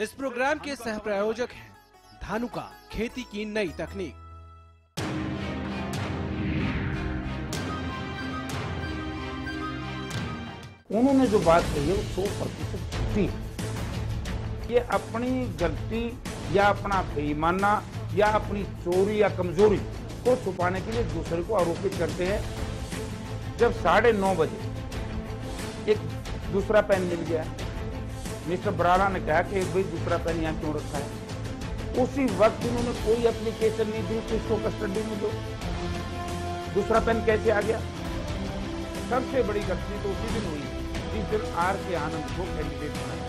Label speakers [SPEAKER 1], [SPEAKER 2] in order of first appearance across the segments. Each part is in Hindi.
[SPEAKER 1] इस प्रोग्राम के सह प्रायोजक हैं धानुका, खेती की नई तकनीक।
[SPEAKER 2] उन्होंने जो बात कही है वो 100% झूठी है। ये अपनी गलती या अपना बेईमाना या अपनी चोरी या कमजोरी को छुपाने के लिए दूसरे को आरोपित करते हैं। जब 9:30 बजे एक दूसरा पेन मिल गया, मिस्टर बराड़ा ने कहा कि भाई दूसरा पेन यहाँ क्यों रखा है, उसी वक्त उन्होंने कोई एप्लीकेशन नहीं दी कि इसको कस्टडी में दो। दूसरा पेन कैसे आ गया? सबसे बड़ी गलती तो उसी दिन हुई जिस दिन आर.के. आनंद को कैंडिडेट बनाया।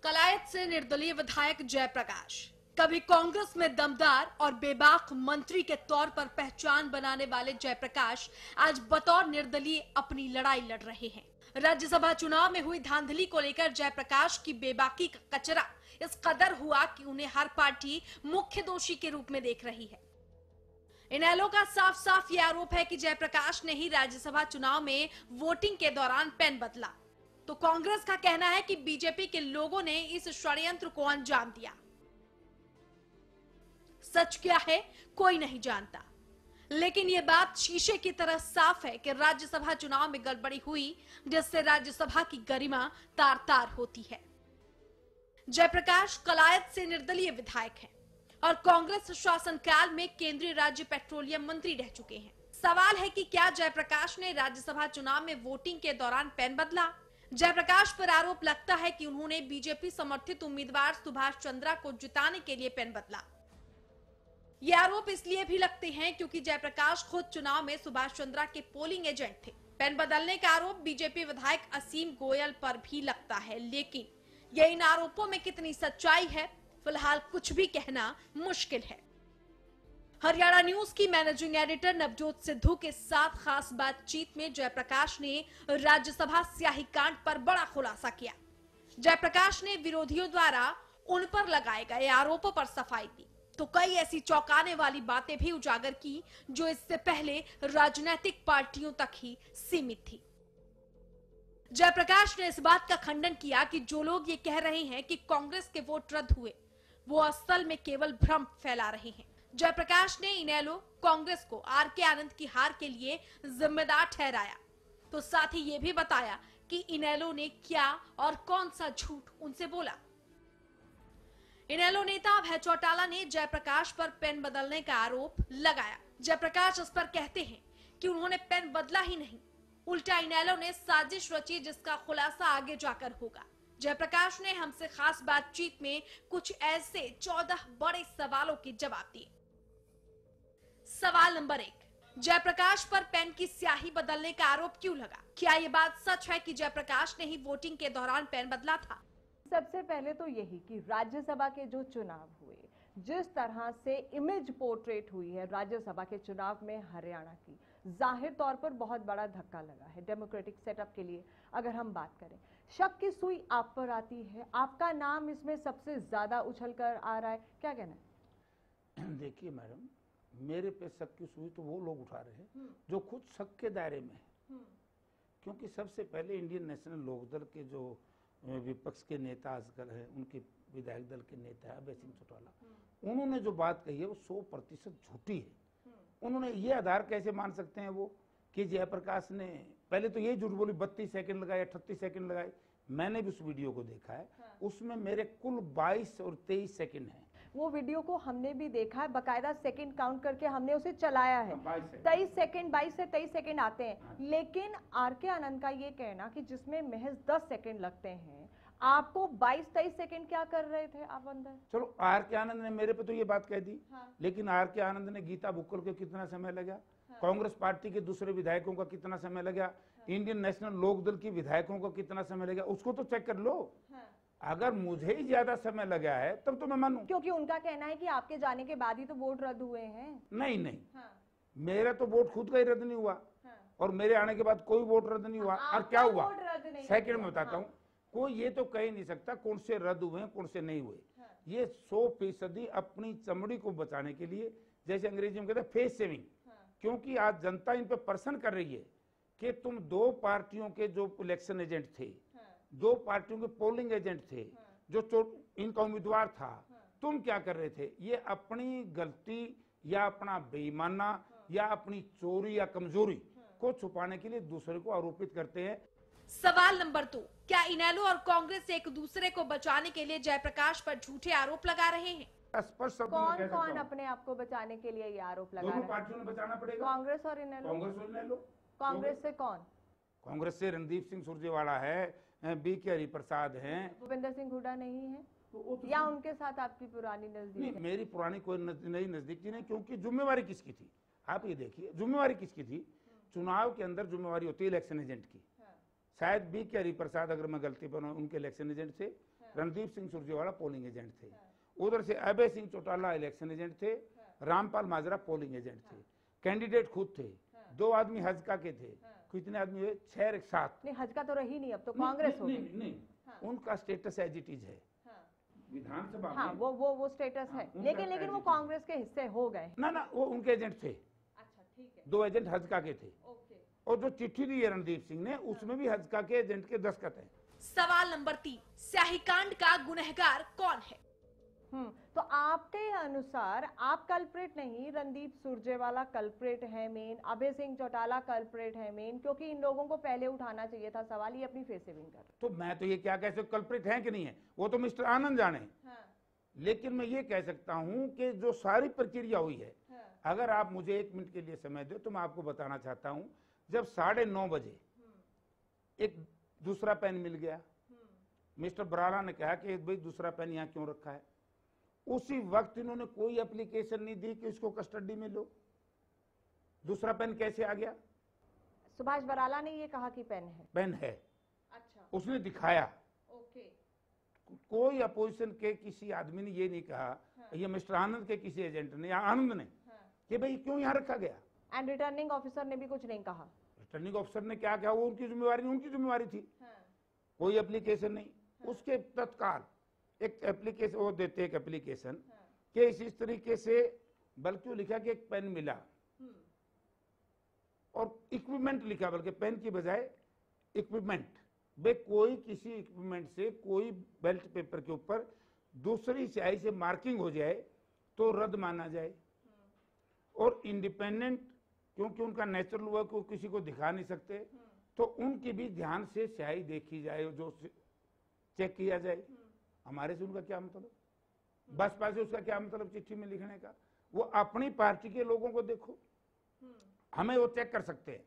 [SPEAKER 3] कलायत से निर्दलीय विधायक जयप्रकाश कभी कांग्रेस में दमदार और बेबाक मंत्री के तौर पर पहचान बनाने वाले जयप्रकाश आज बतौर निर्दलीय अपनी लड़ाई लड़ रहे हैं। राज्यसभा चुनाव में हुई धांधली को लेकर जयप्रकाश की बेबाकी का कचरा इस कदर हुआ कि उन्हें हर पार्टी मुख्य दोषी के रूप में देख रही है। इनेलो का साफ साफ ये आरोप है कि जयप्रकाश ने ही राज्यसभा चुनाव में वोटिंग के दौरान पेन बदला, तो कांग्रेस का कहना है कि बीजेपी के लोगों ने इस षड्यंत्र को अंजाम दिया। सच क्या है कोई नहीं जानता, लेकिन यह बात शीशे की तरह साफ है कि राज्यसभा चुनाव में गड़बड़ी हुई, जिससे राज्यसभा की गरिमा तार तार होती है। जयप्रकाश कलायत से निर्दलीय विधायक हैं और कांग्रेस शासनकाल में केंद्रीय राज्य पेट्रोलियम मंत्री रह चुके हैं। सवाल है कि क्या जयप्रकाश ने राज्यसभा चुनाव में वोटिंग के दौरान पेन बदला? जयप्रकाश पर आरोप लगता है कि उन्होंने बीजेपी समर्थित उम्मीदवार सुभाष चंद्रा को जिताने के लिए पेन बदला। ये आरोप इसलिए भी लगते हैं क्योंकि जयप्रकाश खुद चुनाव में सुभाष चंद्रा के पोलिंग एजेंट थे। पेन बदलने का आरोप बीजेपी विधायक असीम गोयल पर भी लगता है, लेकिन ये इन आरोपों में कितनी सच्चाई है, फिलहाल कुछ भी कहना मुश्किल है। हरियाणा न्यूज की मैनेजिंग एडिटर नवजोत सिद्धू के साथ खास बातचीत में जयप्रकाश ने राज्यसभा स्याही कांड पर बड़ा खुलासा किया। जयप्रकाश ने विरोधियों द्वारा उन पर लगाए गए आरोपों पर सफाई दी, तो कई ऐसी चौंकाने वाली बातें भी उजागर की जो इससे पहले राजनीतिक पार्टियों तक ही सीमित थी। जयप्रकाश ने इस बात का खंडन किया कि जो लोग ये कह रहे हैं कि कांग्रेस के वोट रद्द हुए, वो असल में केवल भ्रम फैला रहे हैं। जयप्रकाश ने इनेलो कांग्रेस को आर.के. आनंद की हार के लिए जिम्मेदार ठहराया, तो साथ ही ये भी बताया कि इनेलो ने क्या और कौन सा झूठ उनसे बोला। इनेलो नेता अभय चौटाला ने जयप्रकाश पर पेन बदलने का आरोप लगाया। जयप्रकाश इस पर कहते हैं कि उन्होंने पेन बदला ही नहीं, उल्टा इनेलो ने साजिश रची जिसका खुलासा आगे जाकर होगा। जयप्रकाश ने हमसे खास बातचीत में कुछ ऐसे 14 बड़े सवालों के जवाब दिए। सवाल नंबर 1, जयप्रकाश पर पेन की स्याही बदलने का आरोप क्यों लगा? क्या ये बात सच है कि जयप्रकाश ने ही वोटिंग के दौरान पेन बदला था?
[SPEAKER 4] सबसे पहले तो यही कि राज्यसभा के जो चुनाव हुए, जिस तरह से इमेज पोर्ट्रेट हुई है राज्यसभा के चुनाव में हरियाणा की, जाहिर तौर पर बहुत बड़ा धक्का लगा है डेमोक्रेटिक सेटअप के लिए। अगर हम बात करें, शक की सुई आप पर आती है, आपका नाम इसमें सबसे ज्यादा उछल कर आ रहा है, क्या कहना है?
[SPEAKER 2] देखिए मैडम, मेरे पे शक की सुई तो वो लोग उठा रहे हैं जो खुद शक के दायरे में है, क्योंकि सबसे पहले इंडियन नेशनल लोकदल के जो विपक्ष के नेता आजकल है, उनके विधायक दल के नेता है अभय सिंह चौटाला, उन्होंने जो बात कही है वो 100% झूठी है। उन्होंने ये आधार कैसे मान सकते हैं वो कि जयप्रकाश ने पहले तो ये झूठ बोली 32 सेकंड लगाए, 38 सेकंड लगाए। मैंने भी उस वीडियो को देखा है, उसमें मेरे कुल 22 और 23 सेकंड हैं।
[SPEAKER 4] वो वीडियो को हमने भी देखा है, बकायदा सेकंड काउंट करके हमने उसे चलाया है। 23 सेकंड 22 से 23 सेकंड आते हैं, लेकिन आर.के. आनंद का ये कहना कि जिसमें महज 10 सेकंड लगते हैं, आपको 22-23 सेकंड क्या कर रहे थे आप अंदर?
[SPEAKER 2] चलो आर.के. आनंद ने मेरे पे तो ये बात कह दी, लेकिन आर.के. आनंद ने गीता बुक्कल को कितना समय लगा, कांग्रेस पार्टी के दूसरे विधायकों का कितना समय लगा, इंडियन नेशनल लोकदल की विधायकों को कितना समय लगा, उसको तो चेक कर लो। अगर मुझे ही ज्यादा समय लगा है तब तो मैं मानूं,
[SPEAKER 4] क्योंकि उनका कहना है कि आपके जाने के बाद ही तो वोट रद्द हुए हैं।
[SPEAKER 2] नहीं, मेरा तो वोट खुद का ही रद्द नहीं हुआ, और मेरे आने के बाद कोई वोट रद्द नहीं हुआ। और क्या हुआ सेकंड में बताता हूँ, कोई ये तो कह ही नहीं सकता कौन से रद्द हुए कौन से नहीं हुए। ये 100% अपनी चमड़ी को बचाने के लिए, जैसे अंग्रेजी में कहते हैं फेस सेविंग, क्योंकि आज जनता इन पे प्रश्न कर रही है कि तुम दो पार्टियों के जो इलेक्शन एजेंट थे, दो पार्टियों के पोलिंग एजेंट थे, जो इनका उम्मीदवार था, तुम क्या कर रहे थे? ये अपनी गलती या अपना बेईमाना या अपनी चोरी या कमजोरी को छुपाने के लिए दूसरे को आरोपित करते हैं।
[SPEAKER 3] सवाल नंबर 2, क्या इनेलो और कांग्रेस एक दूसरे को बचाने के लिए जयप्रकाश पर झूठे आरोप लगा रहे हैं?
[SPEAKER 2] स्पष्ट शब्दों में
[SPEAKER 4] कौन
[SPEAKER 2] कह सकता
[SPEAKER 4] कौन
[SPEAKER 2] हूं।
[SPEAKER 4] अपने आप को बचाने के लिए ये आरोप लगा
[SPEAKER 2] दोनों
[SPEAKER 4] रहे हैं?
[SPEAKER 2] पार्टियों ने बचाना पड़ेगा,
[SPEAKER 4] कांग्रेस और इनेलो।
[SPEAKER 2] कांग्रेस और इनेलो।
[SPEAKER 4] कांग्रेस से कौन?
[SPEAKER 2] कांग्रेस से रणदीप सिंह सुरजेवाला है, बी.के. हरिप्रसाद हैं।
[SPEAKER 4] भूपेंद्र सिंह हुड्डा नहीं है
[SPEAKER 2] तो
[SPEAKER 4] या उनके साथ आपकी पुरानी नजदीक
[SPEAKER 2] नहीं,
[SPEAKER 4] है?
[SPEAKER 2] मेरी पुरानी कोई नई नजदीकी नहीं, क्योंकि जिम्मेवारी किसकी थी? आप ये देखिए, जिम्मेवारी किसकी थी? चुनाव के अंदर जिम्मेवारी होती है इलेक्शन एजेंट की। शायद बी.के. हरिप्रसाद, अगर मैं गलती पर उनके इलेक्शन एजेंट थे, रणदीप सिंह सुरजेवाला पोलिंग एजेंट थे। उधर से अभय सिंह चौटाला इलेक्शन एजेंट थे, रामपाल माजरा पोलिंग एजेंट थे, कैंडिडेट खुद थे, दो आदमी हजका के थे। कितने आदमी हुए? 6 एक साथ।
[SPEAKER 4] नहीं, हज का तो रही नहीं, अब तो कांग्रेस हो
[SPEAKER 2] नहीं,
[SPEAKER 4] गई।
[SPEAKER 2] नहीं, उनका स्टेटस एज इट इज है विधानसभा
[SPEAKER 4] हाँ,
[SPEAKER 2] में।
[SPEAKER 4] वो स्टेटस है,
[SPEAKER 2] उनका
[SPEAKER 4] लेकिन वो
[SPEAKER 2] strategy।
[SPEAKER 4] कांग्रेस के हिस्से हो गए।
[SPEAKER 2] ना, वो उनके एजेंट थे,
[SPEAKER 4] अच्छा, ठीक है,
[SPEAKER 2] दो एजेंट हजका के थे।
[SPEAKER 4] ओके।
[SPEAKER 2] और जो चिट्ठी दी है रणदीप सिंह ने, उसमें भी हजका के एजेंट के दस्तखत हैं।
[SPEAKER 3] सवाल नंबर 3, स्याही कांड का गुनहगार कौन है?
[SPEAKER 4] तो आपके अनुसार आप कल्प्रेट नहीं, रणदीप सुरजेवाला कल्प्रेट है मेन, अभय सिंह चौटाला कल्प्रेट है मेन, क्योंकि इन लोगों को पहले उठाना चाहिए था सवाल। ये अपनी फेस सेविंग कर।
[SPEAKER 2] तो मैं तो ये क्या कह सकता, कल्प्रिट है कि नहीं है, वो तो मिस्टर आनंद जाने। लेकिन मैं ये कह सकता हूं कि जो सारी प्रक्रिया हुई है, अगर आप मुझे 1 मिनट के लिए समय दो तो मैं आपको बताना चाहता हूं। जब 9:30 बजे एक दूसरा पेन मिल गया, मिस्टर बराला ने कहा कि भाई दूसरा पेन यहाँ क्यों रखा है, उसी वक्त इन्होंने कोई एप्लीकेशन नहीं दी कि इसको कस्टडी में लो। दूसरा पेन कैसे आ गया?
[SPEAKER 4] सुभाष बराला ने ये कहा कि पेन है।
[SPEAKER 2] पेन है,
[SPEAKER 4] अच्छा,
[SPEAKER 2] उसने दिखाया।
[SPEAKER 4] ओके।
[SPEAKER 2] कोई अपोजिशन के किसी आदमी ने ये नहीं कहा, ये मिस्टर आनंद के किसी एजेंट ने या आनंद ने, कि भाई क्यों यहाँ रखा गया।
[SPEAKER 4] एंड रिटर्निंग ऑफिसर ने भी कुछ नहीं कहा।
[SPEAKER 2] रिटर्निंग ऑफिसर ने क्या कहा, वो उनकी जिम्मेवारी नहीं, उनकी जिम्मेवारी थी। कोई एप्लीकेशन नहीं, उसके तत्काल एक एप्लीकेशन वो देते, एक एप्लीकेशन कि इस तरीके से, बल्कि वो लिखा कि एक पेन मिला और इक्विपमेंट लिखा, बल्कि पेन की बजाय इक्विपमेंट। वे कोई किसी इक्विपमेंट से कोई बेल्ट पेपर के ऊपर दूसरी स्याही से मार्किंग हो जाए तो रद्द माना जाए। और इंडिपेंडेंट, क्योंकि उनका नेचुरल वर्क वो किसी को दिखा नहीं सकते, तो उनकी भी ध्यान से स्याही देखी जाए, जो चेक किया जाए। हमारे से उनका क्या मतलब, बसपा से उसका क्या मतलब चिट्ठी में लिखने का? वो अपनी पार्टी के लोगों को देखो, हमें वो चेक कर सकते हैं।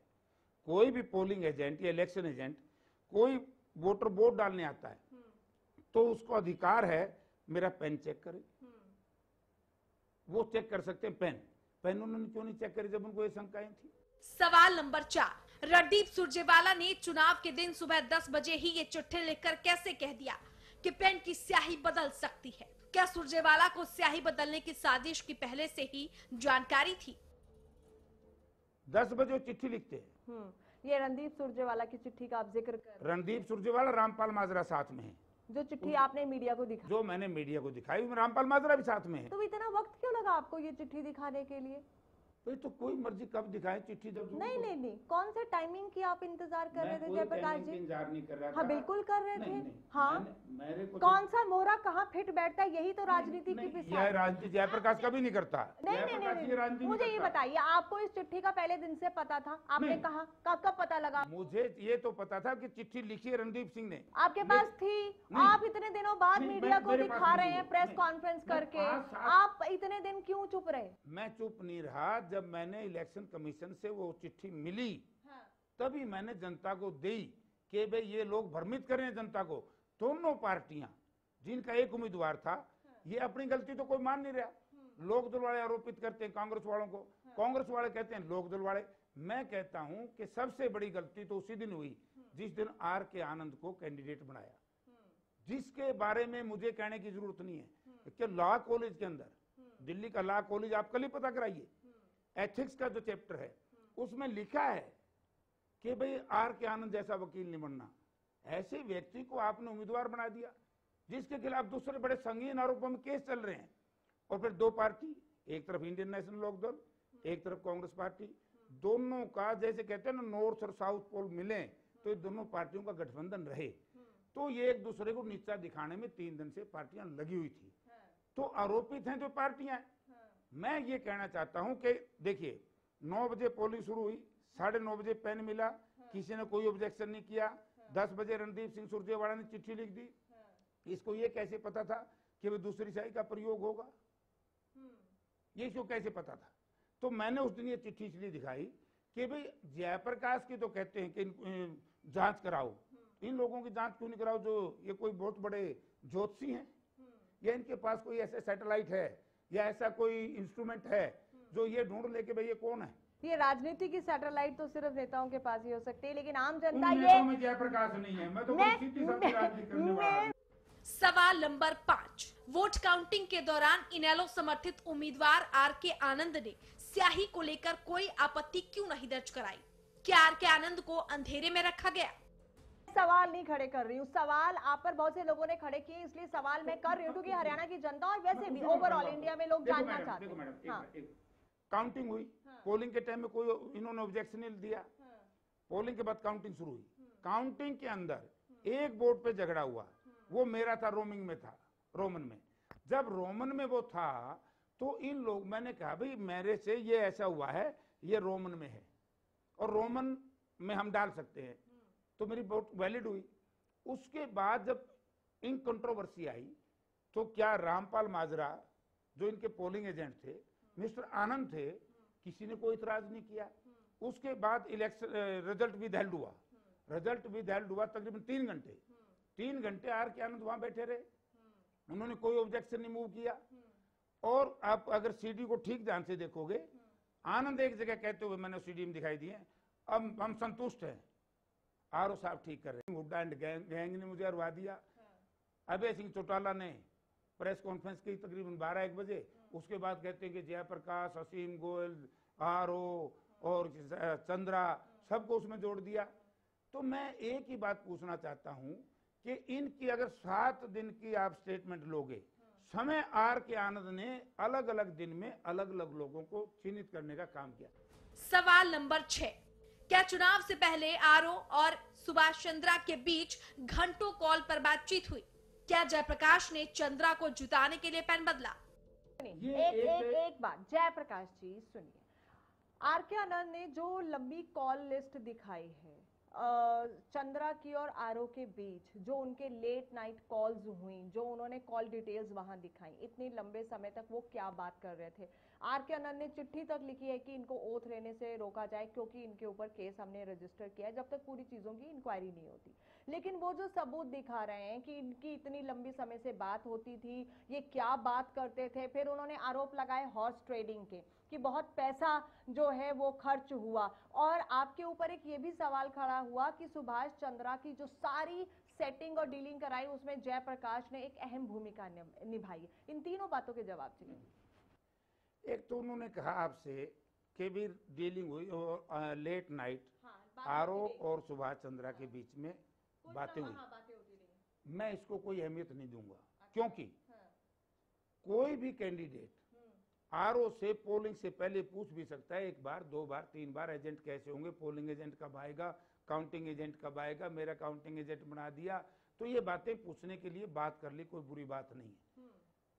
[SPEAKER 2] कोई भी पोलिंग एजेंट या इलेक्शन एजेंट कोई वोटर वोट डालने आता है तो उसको अधिकार है मेरा पेन चेक करे, वो चेक कर सकते हैं। पेन उन्होंने क्यों नहीं चेक करी जब उनको ये शंकाएं थी?
[SPEAKER 3] सवाल नंबर 4, रणदीप सुरजेवाला ने चुनाव के दिन सुबह 10 बजे ही ये चिट्ठी लिखकर कैसे कह दिया कि पेन की स्याही बदल सकती है? क्या सुरजेवाला को स्याही बदलने की साजिश की पहले से ही जानकारी थी?
[SPEAKER 2] 10 बजे वो चिट्ठी लिखते हैं।
[SPEAKER 4] ये रणदीप सुरजेवाला की चिट्ठी का आप जिक्र कर रहे हैं।
[SPEAKER 2] रणदीप सुरजेवाला, रामपाल माजरा साथ में है।
[SPEAKER 4] जो चिट्ठी आपने मीडिया को दिखाई,
[SPEAKER 2] जो मैंने मीडिया को दिखाई, रामपाल माजरा भी साथ में है।
[SPEAKER 4] तो इतना वक्त क्यों लगा आपको ये चिट्ठी दिखाने के लिए?
[SPEAKER 2] तो कोई मर्जी कब दिखाए चिट्ठी, जब
[SPEAKER 4] नहीं, कौन से टाइमिंग की आप इंतजार कर रहे थे जयप्रकाश जी?
[SPEAKER 2] इंतजार नहीं कर रहा था।
[SPEAKER 4] हाँ, बिल्कुल कर रहे थे।
[SPEAKER 2] नहीं,
[SPEAKER 4] हाँ,
[SPEAKER 2] मेरे को
[SPEAKER 4] कौन सा मोहरा कहाँ फिट बैठता है, यही तो राजनीति की
[SPEAKER 2] यह
[SPEAKER 4] पिसाच।
[SPEAKER 2] राजनीति जयप्रकाश कभी नहीं करता।
[SPEAKER 4] नहीं,
[SPEAKER 2] जयप्रकाश ये राजनीति
[SPEAKER 4] मुझे
[SPEAKER 2] नहीं
[SPEAKER 4] ये
[SPEAKER 2] करता।
[SPEAKER 4] बताइए, आपको इस चिट्ठी का पहले दिन से पता था? आपने
[SPEAKER 2] नहीं।
[SPEAKER 4] कहा कब पता लगा?
[SPEAKER 2] मुझे ये तो पता था कि चिट्ठी लिखी है रणदीप सिंह ने।
[SPEAKER 4] आपके पास थी? आप इतने दिनों बाद
[SPEAKER 2] नहीं,
[SPEAKER 4] मीडिया को
[SPEAKER 2] मेरे पास
[SPEAKER 4] दिखा
[SPEAKER 2] नहीं
[SPEAKER 4] रहे हैं
[SPEAKER 2] है।
[SPEAKER 4] प्रेस
[SPEAKER 2] नहीं,
[SPEAKER 4] कॉन्फ्रेंस
[SPEAKER 2] मैं
[SPEAKER 4] करके,
[SPEAKER 2] 5-7
[SPEAKER 4] आप इतने दिन क्यों चुप रहे?
[SPEAKER 2] मैं चुप नहीं रहा। जब मैंने इलेक्शन कमीशन से वो चिट्ठी मिली, तभी मैंने जनता को दी कि भाई ये लोग भ्रमित कर रहे हैं जनता को। दोनों पार्टियां जिनका एक उम्मीदवार था, ये अपनी गलती तो कोई मान नहीं रहा। लोक दल वाले आरोपित करते हैं कांग्रेस वालों को, कांग्रेस वाले कहते हैं लोक दल वाले। मैं कहता हूं कि सबसे बड़ी गलती तो उसी दिन हुई जिस दिन आर के आनंद को कैंडिडेट बनाया, जिसके बारे में मुझे कहने की जरूरत नहीं है कि लॉ कॉलेज के अंदर, दिल्ली का लॉ कॉलेज आप कल ही पता कराइए, एथिक्स का जो चैप्टर है उसमें लिखा है कि भाई आर के आनंद जैसा वकील नहीं बनना। ऐसे व्यक्ति को आपने उम्मीदवार बना दिया। जिसके खिलाफ दूसरे बड़े संगीन आरोपों में केस चल रहे हैं। और फिर दो पार्टी, एक तरफ इंडियन नेशनल लोकदल, एक तरफ कांग्रेस पार्टी, दोनों का जैसे कहते हैं ना नॉर्थ और साउथ पोल मिले तो ये दोनों पार्टियों का गठबंधन रहे। तो ये एक दूसरे को नीचा दिखाने में 3 दिन से पार्टियां लगी हुई थी। तो आरोपित हैं जो पार्टियां। मैं ये कहना चाहता हूं कि देखिए 9 बजे पोलिंग शुरू हुई, 9:30 बजे पेन मिला, किसी ने कोई ऑब्जेक्शन नहीं किया। 10 बजे रणदीप सिंह सुरजेवाला ने चिट्ठी लिख दी। इसको ये कैसे पता था कि वो दूसरी शाही का प्रयोग होगा? ये इसको कैसे पता था? तो मैंने उस दिन ये चिट्ठी इसलिए दिखाई कि भाई जयप्रकाश की तो कहते हैं कि जांच कराओ, इन लोगों की जांच क्यों नहीं कराओ जो ये कोई बहुत बड़े ज्योतिषी हैं, या इनके पास कोई ऐसा सैटेलाइट है या ऐसा कोई इंस्ट्रूमेंट है जो ये ढूंढ ले कि भाई ये कौन है?
[SPEAKER 4] ये राजनीति की सैटेलाइट तो सिर्फ नेताओं के पास ही हो सकती है, लेकिन आम जनता
[SPEAKER 2] उन
[SPEAKER 4] ये
[SPEAKER 2] नेताओं में जयप्रकाश नहीं है। मैं तो सीधी सादी राजनीति करने वाला हूं।
[SPEAKER 3] सवाल नंबर 5, वोट काउंटिंग के दौरान इनेलो समर्थित उम्मीदवार आर.के. आनंद ने स्याही को लेकर कोई आपत्ति क्यों नहीं दर्ज कराई? क्या आर.के. आनंद को अंधेरे में रखा गया?
[SPEAKER 4] सवाल नहीं खड़े कर रही हूँ, सवाल आप पर बहुत से लोगों ने खड़े किए, इसलिए सवाल मैं कर रही हूँ क्योंकि हरियाणा की जनता और वैसे भी ओवरऑल इंडिया में लोग जानना चाहते हैं। हाँ।
[SPEAKER 2] काउंटिंग हुई, पोलिंग के टाइम में कोई इन्होंने ऑब्जेक्शन नहीं दिया। पोलिंग के बाद काउंटिंग शुरू हुई। काउंटिंग के अंदर एक वोट पे झगड़ा हुआ, वो मेरा था, रोमिंग में था, रोमन में। जब रोमन में वो था तो इन लोग, मैंने कहा भाई मेरे से ये ऐसा हुआ है, ये रोमन में है और रोमन में हम डाल सकते हैं, तो मेरी वोट वैलिड हुई। उसके बाद जब इन कंट्रोवर्सी आई तो क्या रामपाल माजरा जो इनके पोलिंग एजेंट थे, मिस्टर आनंद थे, किसी ने कोई इतराज नहीं किया। उसके बाद इलेक्शन रिजल्ट विदहेल्ड हुआ। रिजल्ट विदहेल्ड हुआ तकरीबन 3 घंटे आर.के. आनंद वहां बैठे रहे, उन्होंने कोई ऑब्जेक्शन नहीं मूव किया। और आप अगर सीडी को ठीक ध्यान से देखोगे, आनंद एक जगह कहते हुए मैंने सीडी में दिखाई दिए, अब हम संतुष्ट हैं, आर.ओ. साहब ठीक कर रहे हैं। हुड्डा एंड गैंग ने मुझे हरवा दिया। अभय सिंह चौटाला ने प्रेस कॉन्फ्रेंस की तकरीबन 12-1 बजे, उसके बाद कहते हैं कि जयप्रकाश, असीम गोयल, आर.ओ. और चंद्रा सबको उसमें जोड़ दिया। तो मैं एक ही बात पूछना चाहता हूं कि इनकी अगर 7 दिन की आप स्टेटमेंट लोगे, समय आर.के. आनंद ने अलग अलग दिन में अलग अलग लोगों को चिन्हित करने का काम किया।
[SPEAKER 3] सवाल नंबर 6, क्या चुनाव से पहले आर.ओ. और सुभाष चंद्रा के बीच घंटों कॉल पर बातचीत हुई? क्या जयप्रकाश ने चंद्रा को जुटाने के लिए पेन बदला?
[SPEAKER 4] एक बात जयप्रकाश जी सुनिए, आर.के. आनंद ने जो लंबी कॉल लिस्ट दिखाई है चंद्रा की और आर.ओ. के बीच, जो उनके लेट नाइट कॉल्स हुई, जो उन्होंने कॉल डिटेल्स वहां दिखाई, इतने लंबे समय तक वो क्या बात कर रहे थे? आर.के. आनंद ने चिट्ठी तक लिखी है कि इनको ओथ लेने से रोका जाए क्योंकि इनके ऊपर केस हमने रजिस्टर किया है जब तक पूरी चीजों की इंक्वायरी नहीं होती। लेकिन वो जो सबूत दिखा रहे हैं कि इनकी इतनी लंबी समय से बात होती थी, ये क्या बात करते थे, फिर उन्होंने आरोप लगाए हॉर्स ट्रेडिंग के कि बहुत पैसा जो है वो खर्च हुआ। और आपके ऊपर एक ये भी सवाल खड़ा हुआ कि सुभाष चंद्रा की जो सारी सेटिंग और डीलिंग कराई उसमें जयप्रकाश ने एक अहम भूमिका निभाई। इन तीनों बातों के जवाब चाहिए।
[SPEAKER 2] एक तो उन्होंने कहा आपसे कि भी डीलिंग हुई और लेट नाइट आर.ओ. और सुभाष चंद्रा के बीच में बातें हुई। मैं इसको कोई अहमियत नहीं दूंगा, क्योंकि कोई भी कैंडिडेट आर.ओ. से पोलिंग से पहले पूछ भी सकता है, 1 बार 2 बार 3 बार एजेंट कैसे होंगे, पोलिंग एजेंट कब आएगा, काउंटिंग एजेंट कब आएगा, मेरा काउंटिंग एजेंट बना दिया। तो ये बातें पूछने के लिए बात कर ली, कोई बुरी बात नहीं है।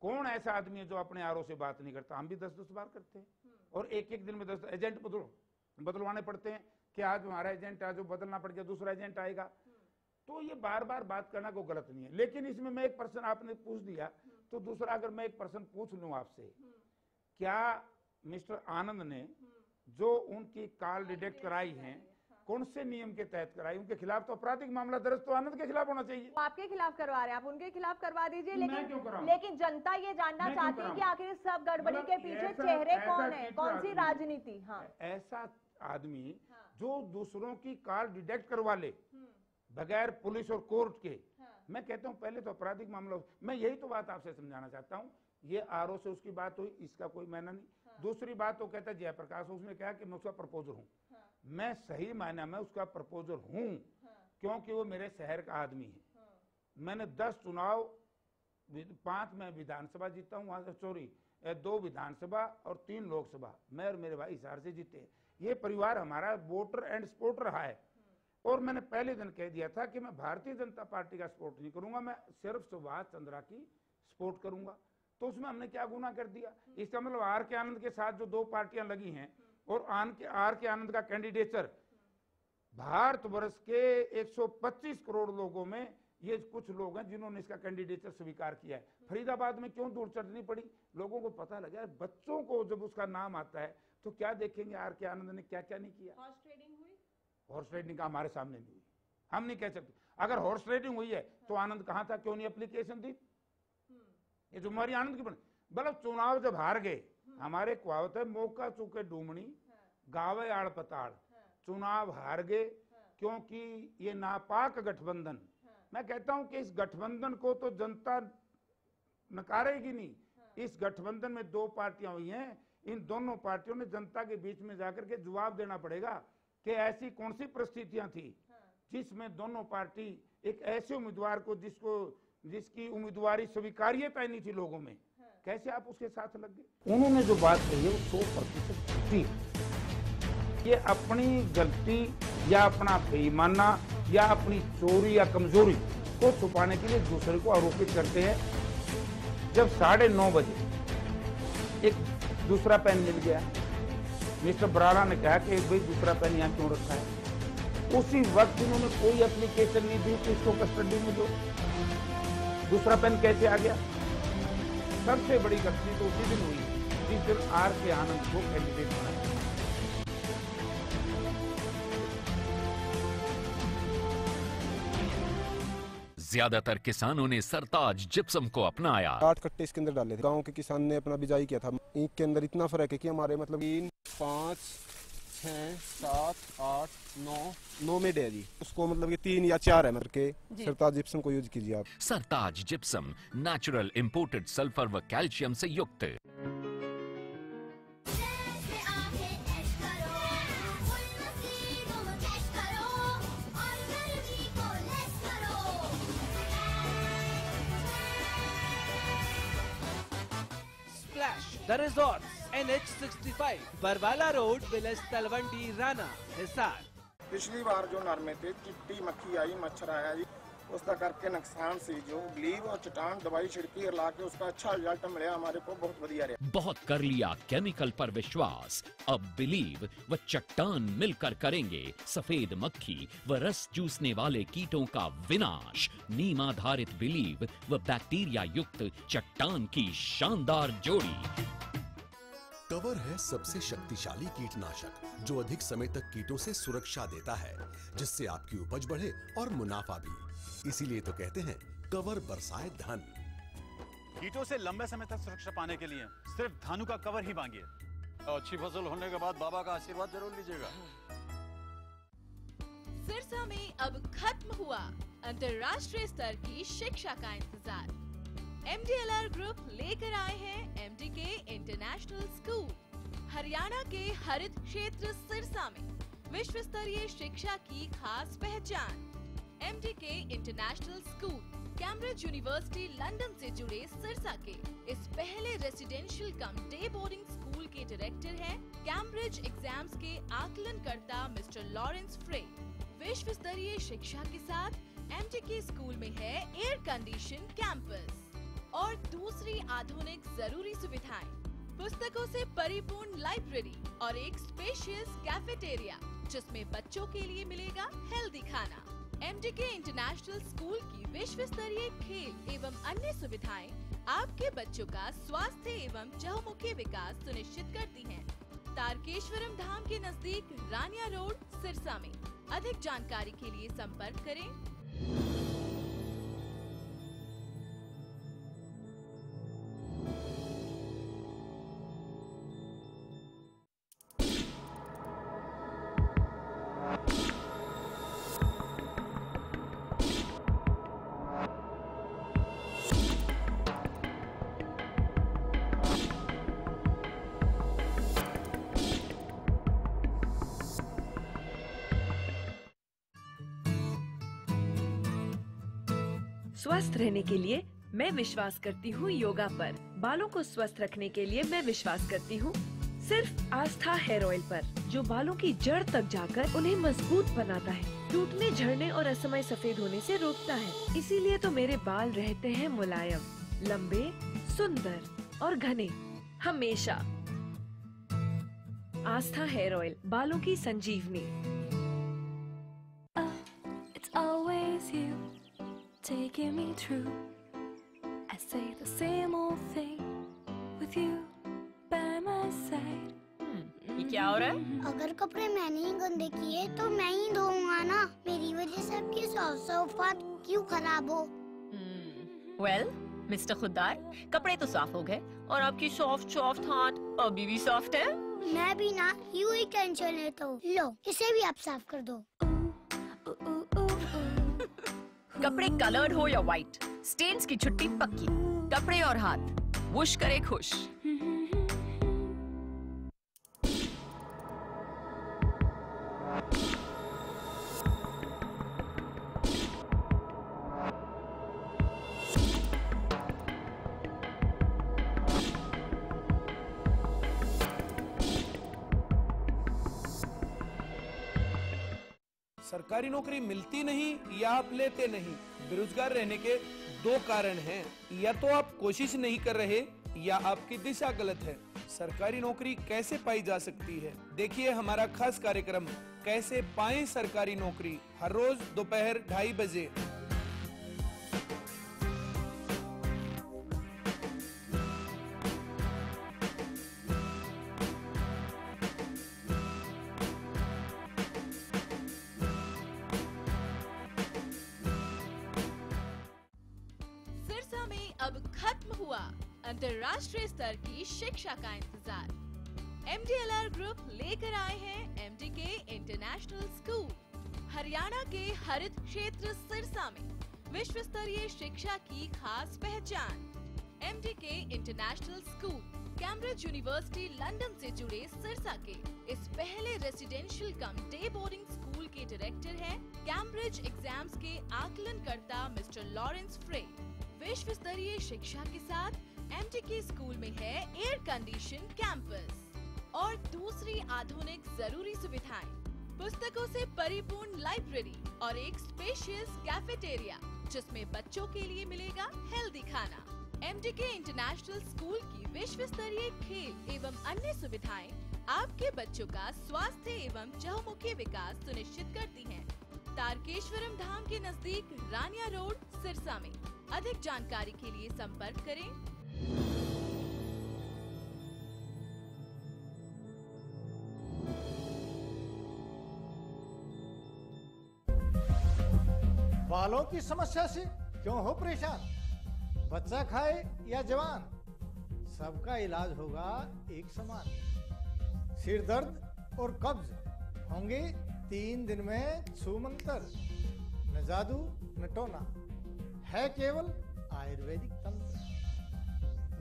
[SPEAKER 2] कौन ऐसा आदमी है जो अपने आर.ओ. से बात नहीं करता? हम भी 10-10 बार करते हैं और एक दिन में 10 एजेंट बदलवाने पड़ते हैं कि आज हमारा एजेंट आज बदलना पड़ गया, दूसरा एजेंट आएगा। तो ये बार बार बात करना कोई गलत नहीं है। लेकिन इसमें मैं एक प्रश्न आपने पूछ दिया, तो दूसरा अगर मैं एक प्रश्न पूछ लूं आपसे, क्या मिस्टर आनंद ने जो उनकी कॉल डिटेक्ट कराई है कौन से नियम के तहत कराई? उनके खिलाफ तो आपराधिक मामला दर्ज तो आनंद के खिलाफ होना चाहिए।
[SPEAKER 4] आपके खिलाफ करवा रहे हैं, आप उनके खिलाफ करवा दीजिए। लेकिन जनता ये जानना चाहती है कि आखिर सब गड़बड़ी के पीछे चेहरे कौन है, कौन सी राजनीति? हाँ,
[SPEAKER 2] ऐसा आदमी जो दूसरों की कॉल डिटेक्ट करवा ले बगैर पुलिस और कोर्ट के, मैं कहता हूं पहले तो आपराधिक मामला। मैं यही तो बात आपसे समझाना चाहता हूं। ये आर.ओ. से उसकी बात हुई, इसका कोई मायना नहीं। दूसरी बात तो कहता है जयप्रकाश, उसने कहा कि मैं उसका प्रपोजर हूं। मैं सही मायना में उसका प्रपोजर हूं, क्योंकि वो मेरे शहर का आदमी है। मैंने 10 चुनाव 5 मैं विधानसभा जीता हूँ, वहां से सॉरी 2 विधानसभा और 3 लोकसभा, मैं और मेरे भाई हिसार से जीते। ये परिवार हमारा वोटर एंड सपोर्ट रहा है। और मैंने पहले दिन कह दिया था कि मैं भारतीय जनता पार्टी का सपोर्ट नहीं करूंगा, मैं सिर्फ सुभाष चंद्रा की सपोर्ट करूंगा। तो उसमें हमने क्या गुनाह कर दिया? इसका मतलब आर के आनंद के साथ जो 2 पार्टियां लगी हैं और आर के आनंद का कैंडिडेचर भारतवर्ष के 125 करोड़ लोगों में ये कुछ लोग हैं जिन्होंने इसका कैंडिडेचर स्वीकार किया है। फरीदाबाद में क्यों दूर चढ़नी पड़ी? लोगों को पता लगा, बच्चों को जब उसका नाम आता है तो क्या देखेंगे आर के आनंद ने क्या क्या नहीं किया।
[SPEAKER 4] हॉर्स ट्रेडिंग हुई?
[SPEAKER 2] हॉर्स ट्रेडिंग का हमारे सामने नहीं हुई, हम नहीं कह सकते। अगर हॉर्स ट्रेडिंग हुई है तो आनंद कहां था, क्यों नहीं एप्लीकेशन दी? ये जुम्मेवारी आनंद की बनी। मतलब चुनाव जब हार गए, हमारे कहावत है मौका चूके डूमनी गावे आड़ पताड़, चुनाव हार गए क्योंकि ये नापाक गठबंधन, मैं कहता हूं कि इस गठबंधन को तो जनता नकारेगी नहीं। इस गठबंधन में 2 पार्टियां हुई हैं, इन दोनों पार्टियों ने जनता के बीच में जाकर के जवाब देना पड़ेगा कि ऐसी कौन सी परिस्थितियां थी जिसमें दोनों पार्टी एक ऐसे उम्मीदवार को जिसकी उम्मीदवारी स्वीकार्यता नहीं थी लोगों में, कैसे आप उसके साथ लग गए? उन्होंने जो बात कही है वो 100% झूठी है। ये अपनी गलती या अपना बेईमाना या अपनी चोरी या कमजोरी को छुपाने के लिए दूसरे को आरोपित करते हैं। जब 9:30 बजे एक दूसरा पेन मिल गया, मिस्टर बराला ने कहा कि भाई दूसरा पेन यहाँ क्यों रखा है, उसी वक्त उन्होंने कोई एप्लीकेशन नहीं दी कि इसको कस्टडी में दो। दूसरा पेन कैसे आ गया? सबसे बड़ी गलती तो उसी दिन हुई जिस दिन आर के आनंद को कैंडिडेट बनाया।
[SPEAKER 5] ज्यादातर किसानों ने सरताज जिप्सम को अपनाया।
[SPEAKER 6] 8 कट्टे इसके अंदर डाले थे। गांव के किसान ने अपना बिजाई किया था। ईंट के अंदर इतना फर्क है कि हमारे मतलब 3, 5, 6, 7, 8, 9 में डे जी, उसको मतलब कि 3 या 4 है मतलब के सरताज जिप्सम को यूज कीजिए आप।
[SPEAKER 5] सरताज जिप्सम नेचुरल इंपोर्टेड सल्फर व कैल्शियम से युक्त।
[SPEAKER 1] The Resorts, NH65, Barwala road, village Talwandi, Rana, Hisar.
[SPEAKER 7] पिछली बार जो नरमे थे चिट्टी मक्खी आई, मच्छर आया जी, उसका करके नुकसान से जो ग्लीव और चटान दवाई छिड़की और लाके उसका अच्छा रिजल्ट मिला, हमारे को बहुत बढ़िया रहा।
[SPEAKER 5] बहुत कर लिया केमिकल पर विश्वास, अब बिलीव व चट्टान मिलकर करेंगे सफेद मक्खी व रस चूसने वाले कीटों का विनाश। नीम आधारित बिलीव व बैक्टीरिया युक्त चट्टान की शानदार जोड़ी।
[SPEAKER 8] कवर है सबसे शक्तिशाली कीटनाशक जो अधिक समय तक कीटों से सुरक्षा देता है, जिससे आपकी उपज बढ़े और मुनाफा भी। इसीलिए तो कहते हैं कवर बरसाए धन।
[SPEAKER 9] कीटों से लंबे समय तक सुरक्षा पाने के लिए सिर्फ धानु का कवर ही मांगिए। अच्छी फसल होने के बाद बाबा का आशीर्वाद जरूर लीजिएगा।
[SPEAKER 3] सिरसा में अब खत्म हुआ अंतर्राष्ट्रीय स्तर की शिक्षा का इंतजार। MDLR ग्रुप लेकर आए हैं MDK इंटरनेशनल स्कूल। हरियाणा के हरित क्षेत्र सिरसा में विश्व स्तरीय शिक्षा की खास पहचान। MDK international school Cambridge university London से जुड़े सिरसा के इस पहले रेसिडेंशियल कम डे बोर्डिंग स्कूल के डायरेक्टर हैं कैम्ब्रिज एग्जाम्स के आकलनकर्ता मिस्टर लॉरेंस फ्रे। विश्व स्तरीय शिक्षा के साथ MDK स्कूल में है एयर कंडीशन कैंपस और दूसरी आधुनिक जरूरी सुविधाएं, पुस्तकों से परिपूर्ण लाइब्रेरी और एक स्पेशियस कैफेटेरिया जिसमें बच्चों के लिए मिलेगा हेल्दी खाना। MDK इंटरनेशनल स्कूल की विश्व स्तरीय खेल एवं अन्य सुविधाएं आपके बच्चों का स्वास्थ्य एवं चहुमुखी विकास सुनिश्चित करती हैं। तारकेश्वरम धाम के नजदीक रानिया रोड सिरसा में। अधिक जानकारी के लिए संपर्क करें।
[SPEAKER 10] स्वस्थ रहने के लिए मैं विश्वास करती हूँ योगा पर। बालों को स्वस्थ रखने के लिए मैं विश्वास करती हूँ सिर्फ आस्था हेयर ऑयल पर, जो बालों की जड़ तक जाकर उन्हें मजबूत बनाता है, टूटने, झड़ने और असमय सफेद होने से रोकता है। इसीलिए तो मेरे बाल रहते हैं मुलायम, लंबे, सुंदर और घने हमेशा। आस्था हेयर ऑयल, बालों की संजीवनी।
[SPEAKER 11] It's always you taking me through. I say the same old thing with you by my side.
[SPEAKER 12] ये क्या हो रहा है?
[SPEAKER 13] अगर कपड़े मैंने ही गंदे किए तो मैं ही धोऊंगा ना। मेरी वजह से आपकी सोफा क्यों खराब हो?
[SPEAKER 12] वेल, मिस्टर खुद्दार, कपड़े तो साफ हो गए और आपकी सॉफ्ट हाथ अभी भी सॉफ्ट है।
[SPEAKER 13] मैं भी ना यूं ही टेंशन लेता हूँ। लो, इसे भी आप साफ कर दो।
[SPEAKER 12] कपड़े कलर्ड हो या व्हाइट, स्टेन्स की छुट्टी पक्की। कपड़े और हाथ वुश करे खुश।
[SPEAKER 14] सरकारी नौकरी मिलती नहीं या आप लेते नहीं। बेरोजगार रहने के दो कारण हैं, या तो आप कोशिश नहीं कर रहे या आपकी दिशा गलत है। सरकारी नौकरी कैसे पाई जा सकती है, देखिए हमारा खास कार्यक्रम कैसे पाएं सरकारी नौकरी, हर रोज दोपहर 2:30 बजे।
[SPEAKER 3] सिरसा में अब खत्म हुआ अंतर्राष्ट्रीय स्तर की शिक्षा का इंतजार। MDLR ग्रुप लेकर आए हैं MDK इंटरनेशनल स्कूल। हरियाणा के हरित क्षेत्र सिरसा में विश्व स्तरीय शिक्षा की खास पहचान। MDK international school Cambridge university London से जुड़े सिरसा के इस पहले रेसिडेंशियल कम डे बोर्डिंग स्कूल के डायरेक्टर हैं कैम्ब्रिज एग्जाम्स के आकलनकर्ता मिस्टर लॉरेंस फ्रे। विश्व स्तरीय शिक्षा के साथ MDK स्कूल में है एयर कंडीशन कैंपस और दूसरी आधुनिक जरूरी सुविधाएं, पुस्तकों से परिपूर्ण लाइब्रेरी और एक स्पेशियस कैफेटेरिया जिसमें बच्चों के लिए मिलेगा हेल्दी खाना। MDK इंटरनेशनल स्कूल की विश्व स्तरीय खेल एवं अन्य सुविधाएं आपके बच्चों का स्वास्थ्य एवं चहुमुखी विकास सुनिश्चित करती हैं। तारकेश्वरम धाम के नजदीक रानिया रोड सिरसा में। अधिक जानकारी के लिए संपर्क करें।
[SPEAKER 15] बालों की समस्या से क्यों हो परेशान? बच्चा खाए या जवान, सबका इलाज होगा एक समान। सिर दर्द और कब्ज होंगे 3 दिन में छूमंतर। न जादू न टोना, है केवल आयुर्वेदिक तंत्र।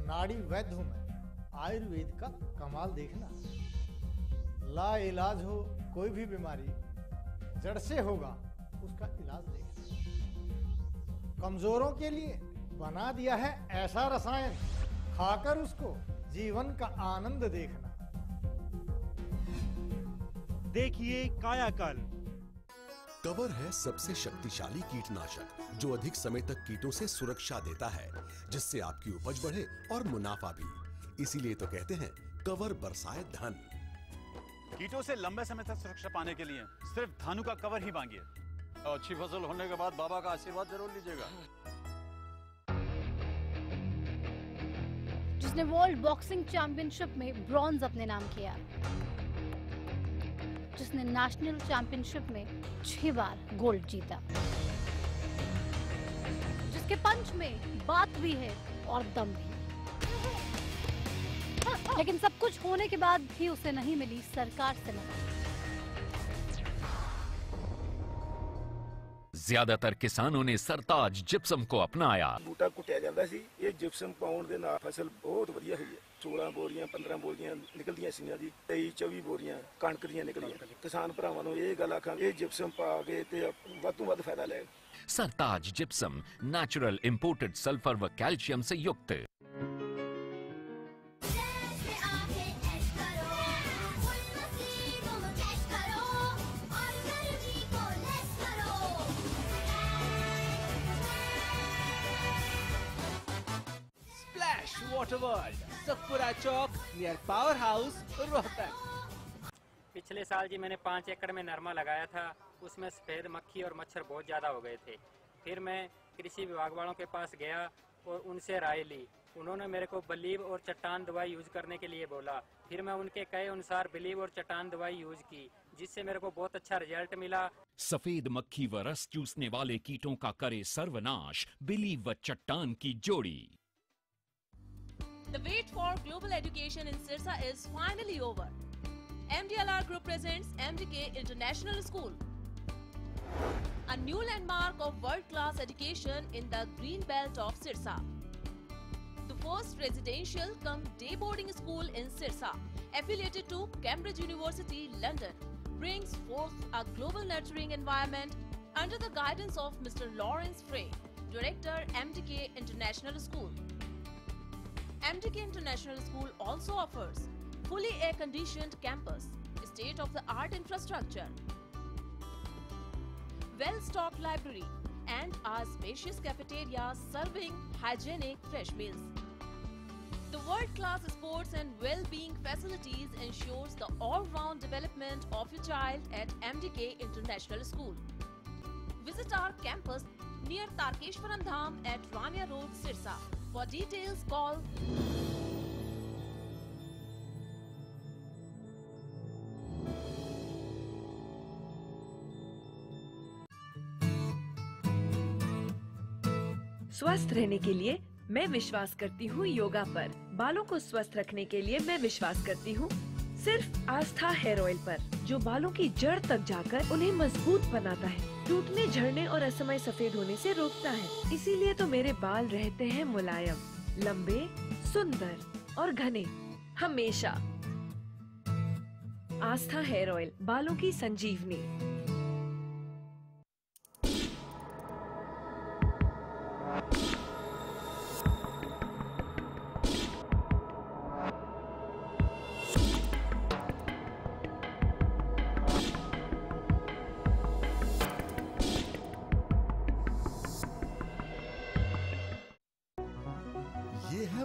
[SPEAKER 15] नाड़ी वैद्य हूं मैं, आयुर्वेद का कमाल देखना। ला इलाज हो कोई भी बीमारी, जड़ से होगा उसका इलाज देखना। कमजोरों के लिए बना दिया है ऐसा रसायन, खाकर उसको जीवन का आनंद देखना।
[SPEAKER 16] देखिए कायाकल्प।
[SPEAKER 8] कवर है सबसे शक्तिशाली कीटनाशक जो अधिक समय तक कीटों से सुरक्षा देता है, जिससे आपकी उपज बढ़े और मुनाफा भी। इसीलिए तो कहते हैं कवर बरसाए धन।
[SPEAKER 9] कीटों से लंबे समय तक सुरक्षा पाने के लिए सिर्फ धानु का कवर ही मांगिए और अच्छी फसल होने के बाद बाबा का आशीर्वाद जरूर लीजिएगा।
[SPEAKER 17] जिसने वर्ल्ड बॉक्सिंग चैंपियनशिप में ब्रॉन्ज अपने नाम किया, जिसने नेशनल चैंपियनशिप में 6 बार गोल्ड जीता, जिसके पंच में बात भी है और दम भी। लेकिन सब कुछ होने के बाद भी उसे नहीं मिली सरकार से मदद।
[SPEAKER 5] ज्यादातर किसानों ने सरताज जिप्सम को अपनाया।
[SPEAKER 7] बूटा कुटिया जाता सी, ये जिप्सम पाउंड दे नाल फसल बहुत वधिया हुई है। 16 ਬੋਰੀਆਂ 15 ਬੋਰੀਆਂ ਨਿਕਲਦੀਆਂ ਸੀਆਂ ਜੀ 23-24 ਬੋਰੀਆਂ ਕਣਕ ਦੀਆਂ ਨਿਕਲੀਆਂ। ਕਿਸਾਨ ਭਰਾਵਾਂ ਨੂੰ ਇਹ ਗੱਲ ਆਖਾਂ ਇਹ ਜਿਪਸਮ ਪਾ ਕੇ ਤੇ ਵੱਧ ਤੋਂ ਵੱਧ ਫਾਇਦਾ ਲੈ।
[SPEAKER 5] सरताज जिप्सम नेचुरल इंपोर्टेड सल्फर व कैल्शियम से युक्त।
[SPEAKER 1] स्प्लैश वाटर वर्ल्ड, सतपुरा चौक नियर पावर हाउस, रोहतक।
[SPEAKER 18] पिछले साल जी मैंने 5 एकड़ में नरमा लगाया था, उसमें सफ़ेद मक्खी और मच्छर बहुत ज़्यादा हो गए थे। फिर मैं कृषि विभाग वालों के पास गया और उनसे राय ली। उन्होंने मेरे को बिलीव और चट्टान दवाई यूज़ करने के लिए बोला। फिर मैं उनके कहे अनुसार बिलीव और चट्टान दवाई यूज़ की, जिससे मेरे को बहुत अच्छा रिजल्ट मिला।
[SPEAKER 5] सफेद मक्खी व रस चूसने वाले कीटों का करे सर्वनाश बिलीव व चट्टान की जोड़ी।
[SPEAKER 19] The wait for global education in Sirsa is finally over. MDLR Group presents MDK International School, a new landmark of world-class education in the green belt of Sirsa. The first residential cum day boarding school in Sirsa, affiliated to Cambridge University, London, brings forth a global nurturing environment under the guidance of Mr. Lawrence Frey, Director, MDK International School. MDK International School also offers fully air-conditioned campus, state-of-the-art infrastructure, well-stocked library, and a spacious cafeteria serving hygienic fresh meals. The world-class sports and well-being facilities ensures the all-round development of your child at MDK International School. Visit our campus near Tarkeshwaram Dham at Rania Road, Sirsa. For details, call
[SPEAKER 10] स्वस्थ रहने के लिए मैं विश्वास करती हूँ योगा पर। बालों को स्वस्थ रखने के लिए मैं विश्वास करती हूँ सिर्फ आस्था हेयर ऑयल पर, जो बालों की जड़ तक जाकर उन्हें मजबूत बनाता है, टूटने, झड़ने और असमय सफेद होने से रोकता है। इसीलिए तो मेरे बाल रहते हैं मुलायम, लंबे, सुंदर और घने हमेशा। आस्था हेयर ऑयल, बालों की संजीवनी।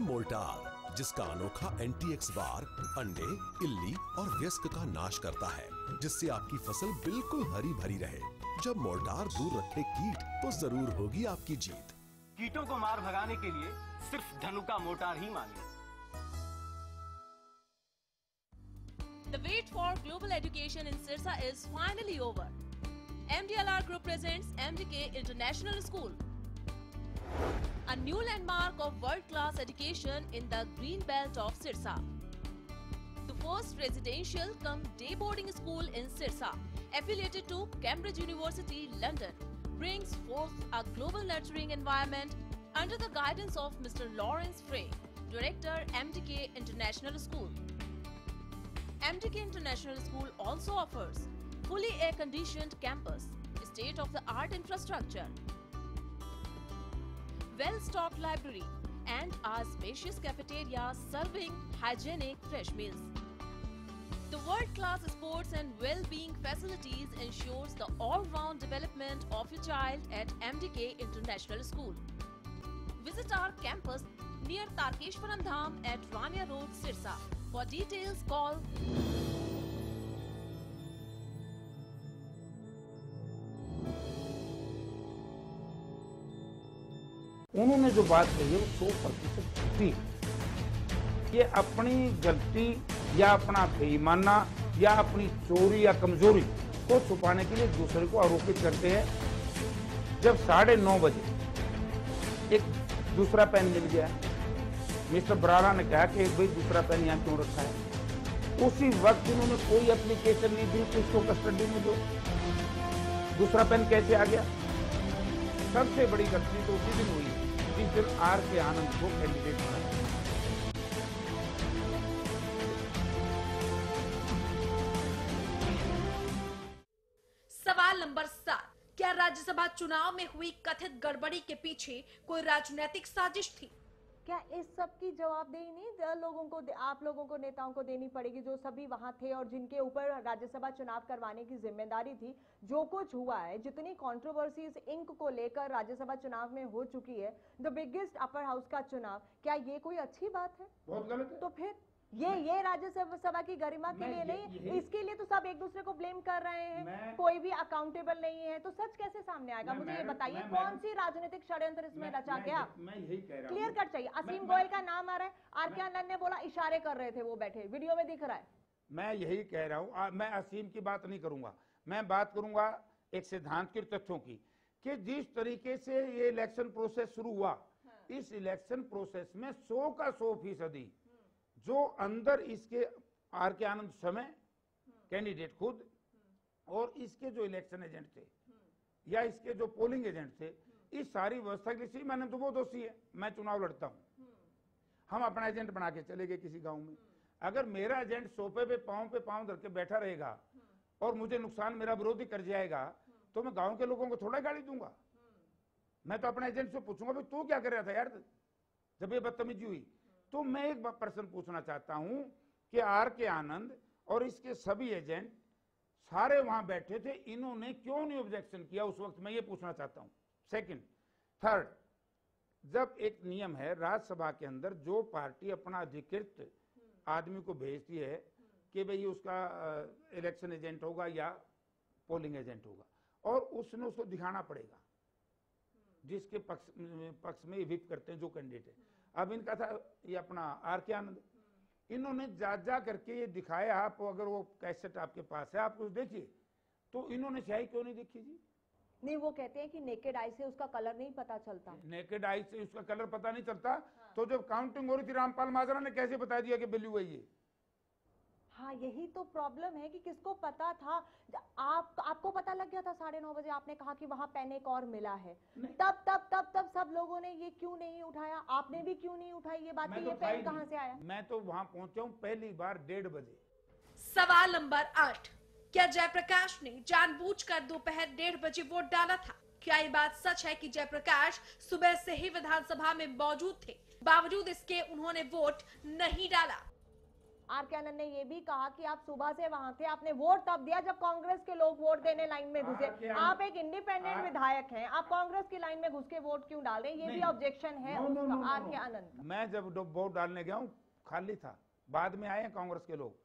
[SPEAKER 8] मोल्टार, जिसका अनोखा एंटी-एक्स बार अंडे, इल्ली और व्यस्क का नाश करता है, जिससे आपकी फसल बिल्कुल हरी भरी रहे। जब मोल्टार दूर रखे कीट, तो जरूर होगी आपकी जीत।
[SPEAKER 20] कीटों को मार भगाने के लिए सिर्फ धनुका मोटार ही मांगे।
[SPEAKER 19] The wait for global education in Sirsa is finally over. MDLR Group presents MDK International School, a new landmark of world-class education in the green belt of Sirsa. The first residential cum day boarding school in Sirsa, affiliated to Cambridge University, London, brings forth a global nurturing environment under the guidance of Mr. Lawrence Frey, Director, MDK International School. MDK International School also offers fully air-conditioned campus, state-of-the-art infrastructure, well-stocked library, and a spacious cafeteria serving hygienic fresh meals. The world-class sports and well-being facilities ensures the all-round development of your child at MDK International School. Visit our campus near Tarkeshwaram Dham at Rania Road, Sirsa. For details, call
[SPEAKER 2] उन्होंने जो बात कही है वो 100% झूठी है। ये अपनी गलती या अपना बेईमाना या अपनी चोरी या कमजोरी को छुपाने के लिए दूसरे को आरोपित करते हैं। जब 9:30 बजे एक दूसरा पेन मिल गया, मिस्टर बराड़ा ने कहा कि भाई दूसरा पेन यहाँ क्यों रखा है, उसी वक्त उन्होंने कोई एप्लीकेशन नहीं दी कि उसको कस्टडी में दो। दूसरा पेन कैसे आ गया? सबसे बड़ी गलती तो उसी दिन हुई जिस दिन आर के आनंद को कैंडिडेट बनाया।
[SPEAKER 3] सवाल नंबर 7, क्या राज्यसभा चुनाव में हुई कथित गड़बड़ी के पीछे कोई राजनीतिक साजिश थी?
[SPEAKER 4] क्या इस सब की जवाबदेही नहीं लोगों को, आप लोगों को, नेताओं को देनी पड़ेगी, जो सभी वहां थे और जिनके ऊपर राज्यसभा चुनाव करवाने की जिम्मेदारी थी? जो कुछ हुआ है, जितनी कंट्रोवर्सीज इंक को लेकर राज्यसभा चुनाव में हो चुकी है, द बिगेस्ट अपर हाउस का चुनाव, क्या ये कोई अच्छी बात है?
[SPEAKER 2] बहुत गलत है।
[SPEAKER 4] तो फिर ये राज्यसभा की गरिमा के लिए नहीं, इसके लिए तो सब एक दूसरे को ब्लेम कर रहे हैं, कोई भी अकाउंटेबल नहीं है, तो सच कैसे सामने आएगा? मुझे ये बताइए, कौन सी राजनीतिक षड्यंत्र इसमें रचा गया?
[SPEAKER 2] मैं यही कह रहा हूं,
[SPEAKER 4] क्लियर कट चाहिए। असीम गोयल का नाम आ रहा है, आर के आनंद ने बोला इशारे कर रहे थे, वो बैठे वीडियो में दिख रहा है।
[SPEAKER 2] मैं यही कह रहा हूं, मैं असीम की बात नहीं करूंगा, मैं बात करूंगा एक सिद्धांत के तथ्यों की, कि जिस तरीके से ये इलेक्शन प्रोसेस शुरू हुआ, इस इलेक्शन प्रोसेस में 100 का 100% जो अंदर इसके आर के आनंद समय कैंडिडेट खुद और इसके जो इलेक्शन एजेंट थे या इसके जो पोलिंग एजेंट थे, इस सारी व्यवस्था के लिए मैंने तो वो दोषी है। मैं चुनाव लड़ता हूं, हम अपना एजेंट बना के चले गए किसी गांव में, अगर मेरा एजेंट सोफे पे पांव धर के बैठा रहेगा और मुझे नुकसान मेरा विरोधी कर जाएगा, तो मैं गांव के लोगों को थोड़ा गाली दूंगा। मैं तो अपने एजेंट से पूछूंगा, भाई तू क्या कर रहा था यार जब ये बदतमीजी हुई? तो मैं एक प्रश्न पूछना चाहता हूं कि आर के आनंद और इसके सभी एजेंट सारे वहां बैठे थे, इन्होंने क्यों नहीं ऑब्जेक्शन किया उस वक्त? मैं ये पूछना चाहता हूं। सेकंड, थर्ड, जब एक नियम है राज्यसभा के अंदर, जो पार्टी अपना अधिकृत आदमी को भेजती है कि भाई उसका इलेक्शन एजेंट होगा या पोलिंग एजेंट होगा, और उसने उसको दिखाना पड़ेगा जिसके पक्ष में विप करते हैं जो कैंडिडेट है। अब इनका था ये अपना आर के आनंद, इन्होंने जा करके ये दिखाया। आप अगर वो कैसेट आपके पास है, आप कुछ देखिए, तो इन्होंने स्याही क्यों नहीं देखी जी?
[SPEAKER 4] नहीं, वो कहते हैं कि नेकेड आई से उसका कलर नहीं पता चलता।
[SPEAKER 2] नेकेड आई से उसका कलर पता नहीं चलता? तो जब काउंटिंग हो रही थी, रामपाल माजरा ने कैसे बता दिया कि बिल्लू है ये?
[SPEAKER 4] हाँ, यही तो प्रॉब्लम है कि किसको पता था? आपको पता लग गया था 9:30 बजे, आपने कहा कि वहां पेन एक और मिला है, तब सब लोगों ने ये क्यों नहीं उठाया? आपने भी क्यों नहीं उठाई ये बात? ये पेन कहां से आया?
[SPEAKER 2] मैं तो वहां पहुंचा हूं पहली बार 1:30 बजे।
[SPEAKER 3] सवाल नंबर 8, क्या जयप्रकाश ने जानबूझकर दोपहर 1:30 बजे वोट डाला था? क्या ये बात सच है कि जयप्रकाश सुबह से ही विधानसभा में मौजूद थे, बावजूद इसके उन्होंने वोट नहीं डाला?
[SPEAKER 4] आर के आनंद ने ये भी कहा कि आप सुबह से वहां थे, आपने वोट तब दिया जब कांग्रेस के लोग वोट देने लाइन में घुसे। आप एक इंडिपेंडेंट विधायक हैं, आप कांग्रेस की लाइन में घुस के वोट क्यों डाल रहे हैं? ये भी ऑब्जेक्शन है आर के आनंद का।
[SPEAKER 2] मैं जब वोट डालने गया हूँ खाली था, बाद में आए हैं कांग्रेस के लोग।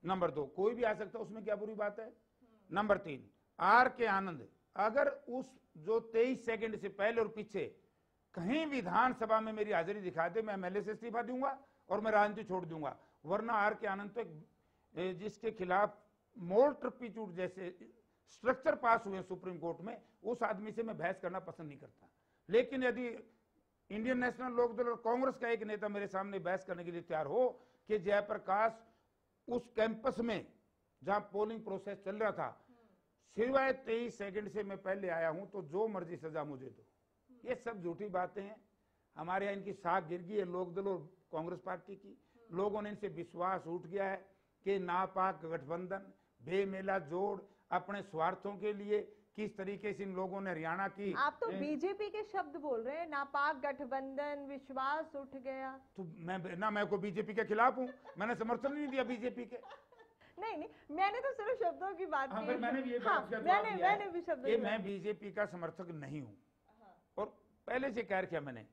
[SPEAKER 2] नंबर 2, कोई भी आ सकता है, उसमें क्या बुरी बात है? नंबर 3, आर के आनंद अगर उस जो 23 सेकंड से पहले और पीछे कहीं विधानसभा में मेरी हाजिरी दिखा दे, मैं एमएलए से इस्तीफा दूंगा और मैं राजनीति छोड़ दूंगा। वरना आर के आनंद तो जिसके खिलाफ मोल ट्रपिट्यूड जैसे स्ट्रक्चर पास हुए सुप्रीम कोर्ट में, उस आदमी से मैं बहस करना पसंद नहीं करता। लेकिन यदि इंडियन नेशनल लोकदल और कांग्रेस का एक नेता मेरे सामने बहस करने के लिए तैयार हो कि जयप्रकाश उस कैंपस में जहां पोलिंग प्रोसेस चल रहा था, सिवाय 23 सेकंड से मैं पहले आया हूं, तो जो मर्जी सजा मुझे दो, ये सब झूठी बातें हैं। हमारे यहाँ इनकी साख गिर गई है लोकदल और कांग्रेस पार्टी की। लोगों ने इनसे विश्वास उठ गया है कि नापाक गठबंधन, बेमेला जोड़, अपने स्वार्थों के लिए किस तरीके से इन लोगों ने हरियाणा की।
[SPEAKER 4] आप तो बीजेपी के शब्द बोल रहे हैं, नापाक गठबंधन, विश्वास उठ गया।
[SPEAKER 2] तो मैं को बीजेपी के खिलाफ हूँ, मैंने समर्थन नहीं दिया बीजेपी के।
[SPEAKER 4] नहीं, मैंने तो सिर्फ शब्दों की बात की।
[SPEAKER 2] मैंने भी
[SPEAKER 4] मैंने भी शब्दों की
[SPEAKER 2] मैं बीजेपी का समर्थक नहीं हूँ, और पहले से कह रखा मैंने,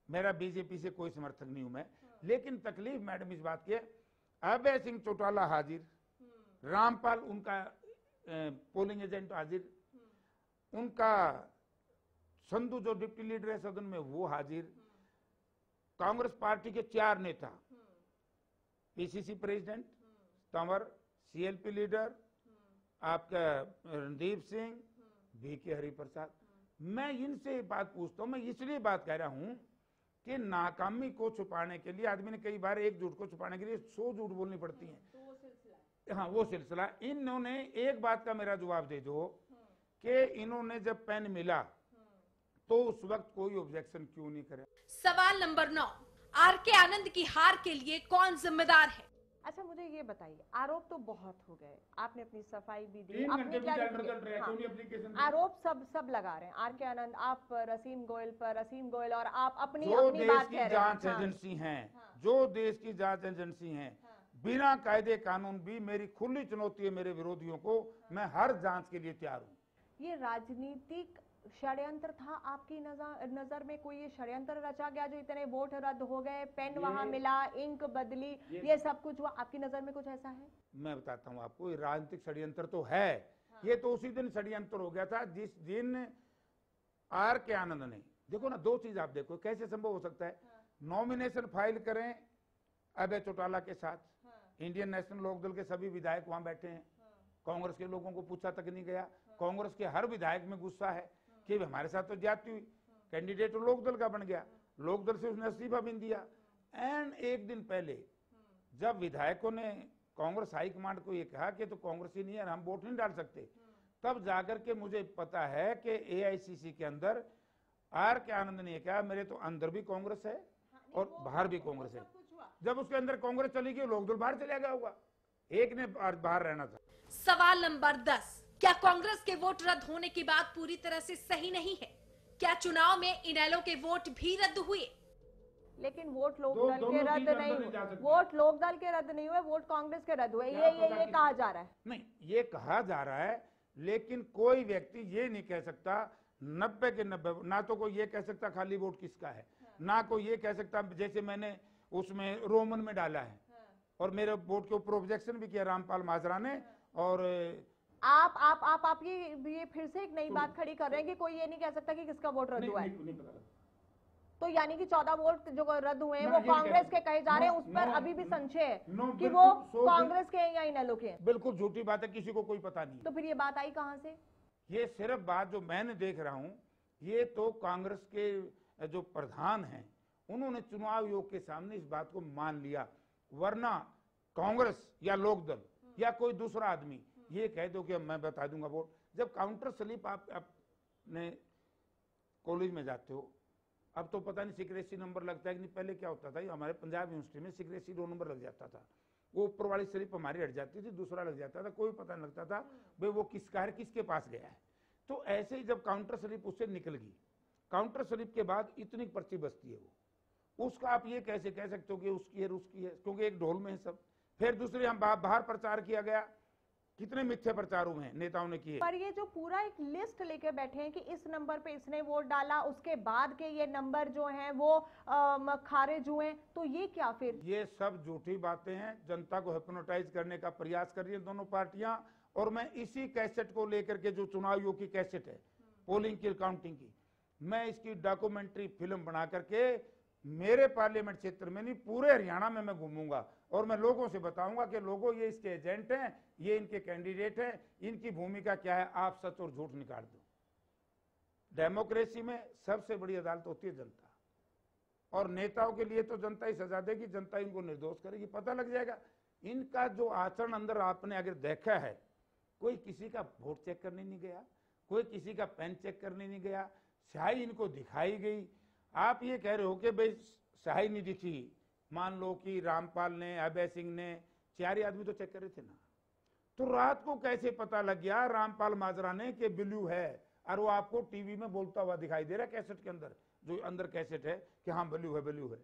[SPEAKER 2] मेरा बीजेपी से कोई समर्थक नहीं हूं मैं। लेकिन तकलीफ मैडम इस बात की है, अभय सिंह चौटाला हाजिर, रामपाल उनका पोलिंग एजेंट हाजिर, उनका संधू जो डिप्टी लीडर है सदन में वो हाजिर, कांग्रेस पार्टी के 4 नेता, PCC president Tanwar, CLP leader आपका रणदीप सिंह, वीके हरिप्रसाद। मैं इनसे बात पूछता हूं, मैं इसलिए बात कह रहा हूं कि नाकामी को छुपाने के लिए आदमी ने कई बार एक झूठ को छुपाने के लिए 100 झूठ बोलनी पड़ती है। हाँ, वो सिलसिला। इन्होंने एक बात का मेरा जवाब दे दो कि इन्होंने जब पेन मिला तो उस वक्त कोई ऑब्जेक्शन क्यों नहीं करे?
[SPEAKER 3] सवाल नंबर 9, आर के आनंद की हार के लिए कौन जिम्मेदार है?
[SPEAKER 4] अच्छा मुझे ये बताइए, आरोप तो बहुत हो गए, आपने अपनी सफाई भी दी,
[SPEAKER 2] 3
[SPEAKER 4] अपनी
[SPEAKER 2] घंटे
[SPEAKER 4] clarification- हाँ, आरोप सब लगा रहे हैं, आर के आनंद आप रसीम गोयल और आप अपनी
[SPEAKER 2] जो
[SPEAKER 4] अपनी
[SPEAKER 2] देश
[SPEAKER 4] बात
[SPEAKER 2] की
[SPEAKER 4] कह रहे
[SPEAKER 2] जांच
[SPEAKER 4] हैं।
[SPEAKER 2] एजेंसी हैं, जो देश की जांच एजेंसी हैं, बिना कायदे कानून भी मेरी खुली चुनौती है मेरे विरोधियों को, मैं हर जांच के लिए तैयार हूँ।
[SPEAKER 4] ये राजनीतिक षड्यंत्र था आपकी नजर में? कोई ये षड्यंत्र रचा गया जो इतने वोट रद्द हो गए, पेन वहां मिला, इंक बदली, ये सब कुछ हुआ, आपकी नजर में कुछ ऐसा है?
[SPEAKER 2] मैं बताता हूँ आपको, ये राजनीतिक षड्यंत्र तो है। ये तो उसी दिन षड्यंत्र हो गया था जिस दिन आर के आनंद ने, देखो ना, दो चीज आप देखो कैसे संभव हो सकता है। नॉमिनेशन फाइल करें अभय चौटाला के साथ, इंडियन नेशनल लोकदल के सभी विधायक वहां बैठे हैं, कांग्रेस के लोगों को पूछा तक नहीं गया, कांग्रेस के हर विधायक में गुस्सा है कि हमारे साथ तो ज्यादती हुई, कैंडिडेट लोकदल का बन गया, लोकदल से उसने इस्तीफा भी दिया। एंड एक दिन पहले जब विधायकों ने कांग्रेस हाईकमांड को ये कहा कि तो कांग्रेस ही नहीं है, हम वोट नहीं डाल सकते, तब जाकर के मुझे पता है कि एआईसीसी के अंदर आर के आनंद ने कहा मेरे तो अंदर भी कांग्रेस है और बाहर भी कांग्रेस है। जब उसके अंदर कांग्रेस चली गई, लोकदल बाहर चला गया होगा, एक ने बाहर रहना था।
[SPEAKER 3] सवाल नंबर 10, क्या कांग्रेस के वोट रद्द होने की बात पूरी तरह से सही नहीं है? क्या चुनाव में इनेलो के वोट भी रद्द हुए?
[SPEAKER 4] लेकिन वोट लोकदल के रद्द नहीं हुए, वोट लोकदल के रद्द नहीं हुए, वोट कांग्रेस के रद्द हुए, ये कहा जा रहा है।
[SPEAKER 2] नहीं, ये कहा जा रहा है, लेकिन कोई व्यक्ति ये नहीं कह सकता 90 के 90, ना तो कोई ये कह सकता खाली वोट किसका है, ना कोई ये कह सकता जैसे मैंने उसमें रोमन में डाला है और मेरे वोट के ऊपर ऑब्जेक्शन भी किया रामपाल माजरा ने। और
[SPEAKER 4] आप ये फिर से एक नई बात खड़ी कर रहे हैं कि कोई ये नहीं कह सकता कि किसका वोट रद्द हुआ है। तो यानी कि 14 वोट जो रद्द हुए हैं वो कांग्रेस के कहे जा रहे हैं, उस पर अभी भी संशय है कि वो कांग्रेस के हैं या इनेलो के हैं।
[SPEAKER 2] बिल्कुल झूठी बात है, किसी को कोई पता नहीं।
[SPEAKER 4] तो फिर ये बात आई कहां से?
[SPEAKER 2] ये सिर्फ बात जो मैंने देख रहा हूं, ये तो कांग्रेस के जो प्रधान हैं उन्होंने चुनाव आयोग के सामने इस बात को मान लिया, वरना कांग्रेस या लोकदल या कोई दूसरा आदमी ये कह दो कि मैं बता दूंगा वोट। जब काउंटर स्लिप आपने कॉलेज में जाते हो, अब तो पता नहीं सिक्रेसी नंबर लगता है कि नहीं, पहले क्या होता था, हमारे पंजाब यूनिवर्सिटी में सिक्रेसी 2 नंबर लग जाता था, वो ऊपर वाली स्लिप हमारी हट जाती थी, दूसरा लग जाता था, कोई पता नहीं लगता था भाई वो किसका है, किसके पास गया है। तो ऐसे ही जब काउंटर स्लिप उससे निकल गई, काउंटर स्लिप के बाद इतनी पर्ची बचती है वो, उसका आप ये कैसे कह सकते हो कि उसकी है, क्योंकि एक ढोल में है सब। फिर दूसरे हम बाहर प्रचार किया गया, कितने मिथ्या प्रचार हुए हैं नेताओं ने किए।
[SPEAKER 4] पर ये जो पूरा एक लिस्ट लेके बैठे हैं कि इस नंबर पे इसने वोट डाला, उसके बाद के ये नंबर जो हैं वो खारिज हुए, तो ये क्या फिर?
[SPEAKER 2] ये सब झूठी बातें हैं, जनता को हिप्नोटाइज करने का प्रयास कर रही है दोनों पार्टियां। और मैं इसी कैसेट को लेकर के, जो चुनाव आयोग की कैसेट है पोलिंग की काउंटिंग की, मैं इसकी डॉक्यूमेंट्री फिल्म बना करके मेरे पार्लियामेंट क्षेत्र में नहीं पूरे हरियाणा में मैं घूमूंगा और मैं लोगों से बताऊंगा कि लोगों ये इसके एजेंट हैं, ये इनके कैंडिडेट हैं, इनकी भूमिका क्या है, आप सच और झूठ निकाल दो। डेमोक्रेसी में सबसे बड़ी अदालत होती है जनता, और नेताओं के लिए तो जनता ही सजा देगी, जनता इनको निर्दोष करेगी, पता लग जाएगा। इनका जो आचरण अंदर आपने अगर देखा है, कोई किसी का वोट चेक करने नहीं गया, कोई किसी का पेन चेक करने नहीं गया, स्याही इनको दिखाई गई। आप ये कह रहे हो कि भाई स्याही नहीं दिखी, मान लो कि रामपाल ने, अभय सिंह ने, 4 ही आदमी तो चेक कर रहे थे ना, तो रात को कैसे पता लग गया रामपाल माजरा ने कि ब्लू है, और वो आपको टीवी में बोलता हुआ दिखाई दे रहा है कैसेट के अंदर, जो अंदर कैसेट है कि हाँ ब्लू है,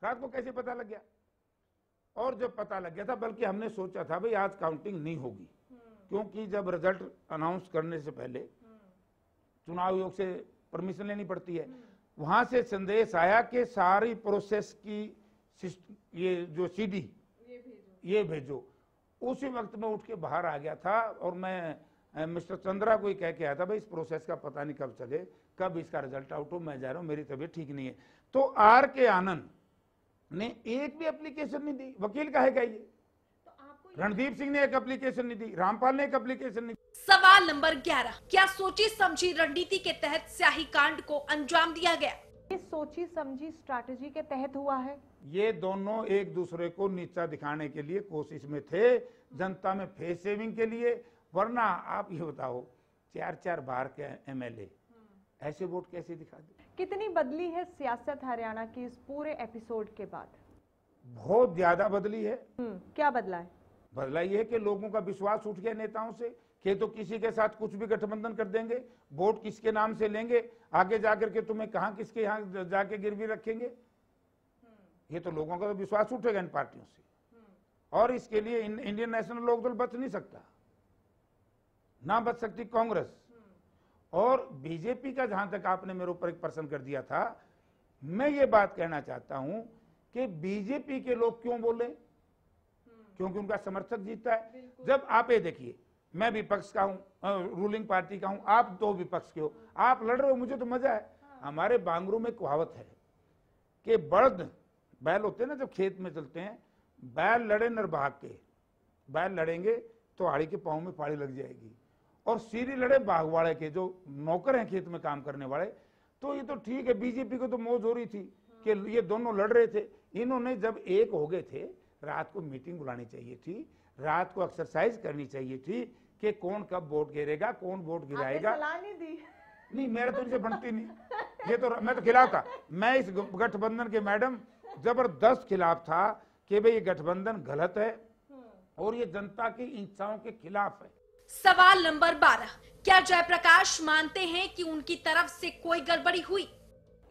[SPEAKER 2] रात को कैसे पता लग गया? और जब पता लग गया था, बल्कि हमने सोचा था भाई आज काउंटिंग नहीं होगी, क्योंकि जब रिजल्ट अनाउंस करने से पहले चुनाव आयोग से परमिशन लेनी पड़ती है, वहां से संदेश आया कि सारी प्रोसेस की ये जो सीडी ये भेजो। उसी वक्त में उठ के बाहर आ गया था और मैं मिस्टर चंद्रा को ही कह के आया था भाई इस प्रोसेस का पता नहीं कब चले, कब इसका रिजल्ट आउट हो, मैं जा रहा हूँ, मेरी तबीयत ठीक नहीं है। तो आर के आनंद ने एक भी एप्लीकेशन नहीं दी, वकील का है क्या ये? रणदीप सिंह ने एक एप्लीकेशन नहीं दी, रामपाल ने एक एप्लीकेशन नहीं दी।
[SPEAKER 3] सवाल नंबर 11, क्या सोची समझी रणनीति के तहत स्याही कांड को अंजाम दिया गया?
[SPEAKER 4] ये सोची समझी स्ट्रैटेजी के तहत हुआ है।
[SPEAKER 2] ये दोनों एक दूसरे को नीचा दिखाने के लिए कोशिश में थे, जनता में फेस सेविंग के लिए। वरना आप ये बताओ 4-4 बार के एमएलए ऐसे वोट कैसे दिखा दे?
[SPEAKER 4] कितनी बदली है सियासत हरियाणा की इस पूरे एपिसोड के बाद?
[SPEAKER 2] बहुत ज्यादा बदली है।
[SPEAKER 4] क्या बदला है?
[SPEAKER 2] बदला ये है कि लोगों का विश्वास उठ गया नेताओं से कि तो किसी के साथ कुछ भी गठबंधन कर देंगे, वोट किसके नाम से लेंगे, आगे जाकर के तुम्हें कहां किसके यहाँ जाके गिरवी रखेंगे। ये तो लोगों का तो विश्वास उठेगा इन पार्टियों से, और इसके लिए इंडियन नेशनल लोकदल बच नहीं सकता, ना बच सकती कांग्रेस। और बीजेपी का जहां तक आपने मेरे ऊपर एक प्रश्न कर दिया था, मैं ये बात कहना चाहता हूं कि बीजेपी के लोग क्यों बोले, क्योंकि उनका समर्थक जीतता है। जब आप ये देखिए, मैं विपक्ष का हूं, रूलिंग पार्टी का हूं, आप तो विपक्ष के हो, आप लड़ रहे हो, मुझे तो मजा है। हमारे बांगरू में कहावत है कि बड़द बैल होते हैं ना, जब खेत में चलते हैं, बैल लड़े नर भाग के, बैल लड़ेंगे तो आड़ी के पांव में फाड़ी लग जाएगी, और सीरी लड़े बाघ वाले के, जो नौकर हैं खेत में काम करने वाले। तो ये तो ठीक है, बीजेपी को तो मौज हो रही थी कि ये दोनों लड़ रहे थे। इन्होंने जब एक हो गए थे, रात को मीटिंग बुलानी चाहिए थी, रात को एक्सरसाइज करनी चाहिए थी कि कौन कब वोट गिरेगा, कौन वोट गिराएगा। नहीं, मेरे तो इनसे बनती नहीं, ये तो मैं तो खिलाफ था। मैं इस गठबंधन के मैडम जबरदस्त खिलाफ था कि भाई ये गठबंधन गलत है और ये जनता की इच्छाओं के खिलाफ है।
[SPEAKER 3] सवाल नंबर 12, क्या जयप्रकाश मानते हैं कि उनकी तरफ से कोई गड़बड़ी हुई?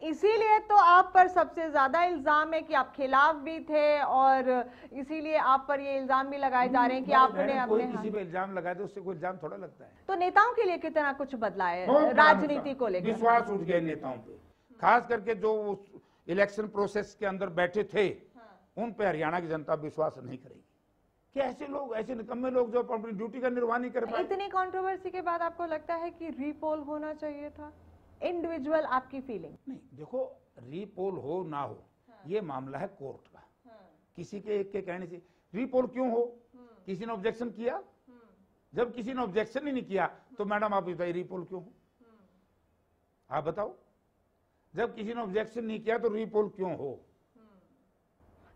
[SPEAKER 4] इसीलिए तो आप पर सबसे ज्यादा इल्जाम है कि आप खिलाफ भी थे, और इसीलिए आप पर ये इल्जाम भी लगाए जा रहे हैं कि आपने अपने
[SPEAKER 2] किसी पे इल्जाम लगा दे, उससे कोई इल्जाम थोड़ा लगता है।
[SPEAKER 4] तो नेताओं के लिए कितना कुछ बदला है राजनीति को लेकर?
[SPEAKER 2] विश्वास उठ गया नेताओं पे, खास करके जो इलेक्शन प्रोसेस के अंदर बैठे थे, उन पे हरियाणा की जनता विश्वास नहीं करेगी कि ऐसे लोग, ऐसे निकम्मे लोग जो अपनी ड्यूटी का निर्वाह नहीं कर पाए।
[SPEAKER 4] इतनी कंट्रोवर्सी के बाद आपको लगता है कि रीपोल होना चाहिए था? इंडिविजुअल आपकी फीलिंग?
[SPEAKER 2] नहीं, देखो, रीपोल हो ना हो, ये मामला है कोर्ट का, किसी के एक के कहने से रीपोल क्यों हो? किसी ने ऑब्जेक्शन किया? जब किसी ने ऑब्जेक्शन ही नहीं किया तो मैडम आप बताइए रीपोल क्यों हो? आप बताओ, जब किसी ने ऑब्जेक्शन नहीं किया तो रीपोल क्यों हो?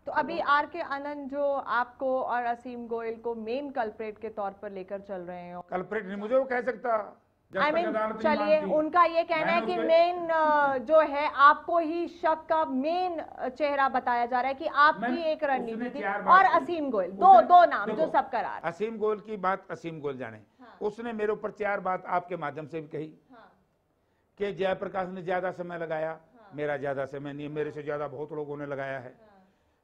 [SPEAKER 4] तो अभी आर के आनंद जो आपको और असीम गोयल को मेन कल्प्रेट के तौर पर लेकर चल रहे हो।
[SPEAKER 2] कल्प्रेट नहीं मुझे वो कह सकता,
[SPEAKER 4] चलिए, उनका ये कहना है कि मेन जो है आपको ही शक का मेन चेहरा बताया जा रहा है कि आपकी एक रणनीति थी, और असीम गोयल, दो नाम जो सब करार।
[SPEAKER 2] असीम गोयल की बात असीम गोयल जाने, उसने मेरे ऊपर 4 बात आपके माध्यम से भी कही कि जयप्रकाश ने ज्यादा समय लगाया। मेरा ज्यादा समय नहीं, मेरे से ज्यादा बहुत लोगों ने लगाया है।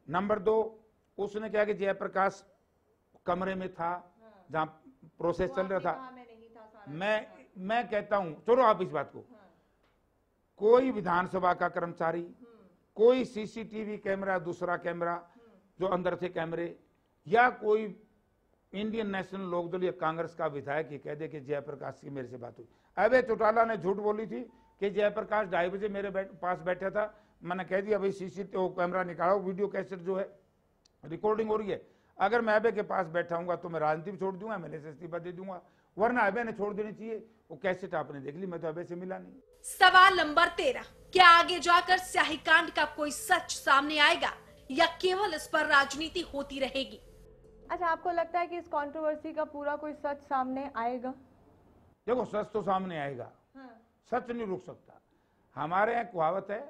[SPEAKER 2] नंबर 2, उसने कहा कि जयप्रकाश कमरे में था जहां प्रोसेस चल रहा था। मैं कहता हूं, चलो आप इस बात को, कोई विधानसभा का कर्मचारी, कोई सीसीटीवी कैमरा, दूसरा कैमरा जो अंदर थे कैमरे, या कोई इंडियन नेशनल लोकदल या कांग्रेस का विधायक ये कह दे कि जयप्रकाश की मेरे से बात हुई। अबे चौटाला ने झूठ बोली थी कि जयप्रकाश 2:30 बजे मेरे पास बैठा था। मैंने कह दिया भाई सीसीटीवी कैमरा निकालो, वीडियो कैसेट जो है रिकॉर्डिंग हो रही है। अगर मैं अबे के पास बैठा हूंगा तो मैं राजनीति भी छोड़ दूंगा, मैंने इस्तीफा दे दूंगा, वरना अबे ने छोड़ देनी चाहिए। वो कैसेट आपने देख ली, मैं तो अबे से मिला नहीं।
[SPEAKER 3] सवाल नंबर 13, क्या आगे जाकर स्याही कांड का कोई सच सामने आएगा या केवल इस पर राजनीति होती रहेगी?
[SPEAKER 4] अच्छा, आपको लगता है कि इस कंट्रोवर्सी का पूरा कोई सच सामने आएगा?
[SPEAKER 2] देखो, सच तो सामने आएगा, सच नहीं रुक सकता। हमारे यहाँ कहावत है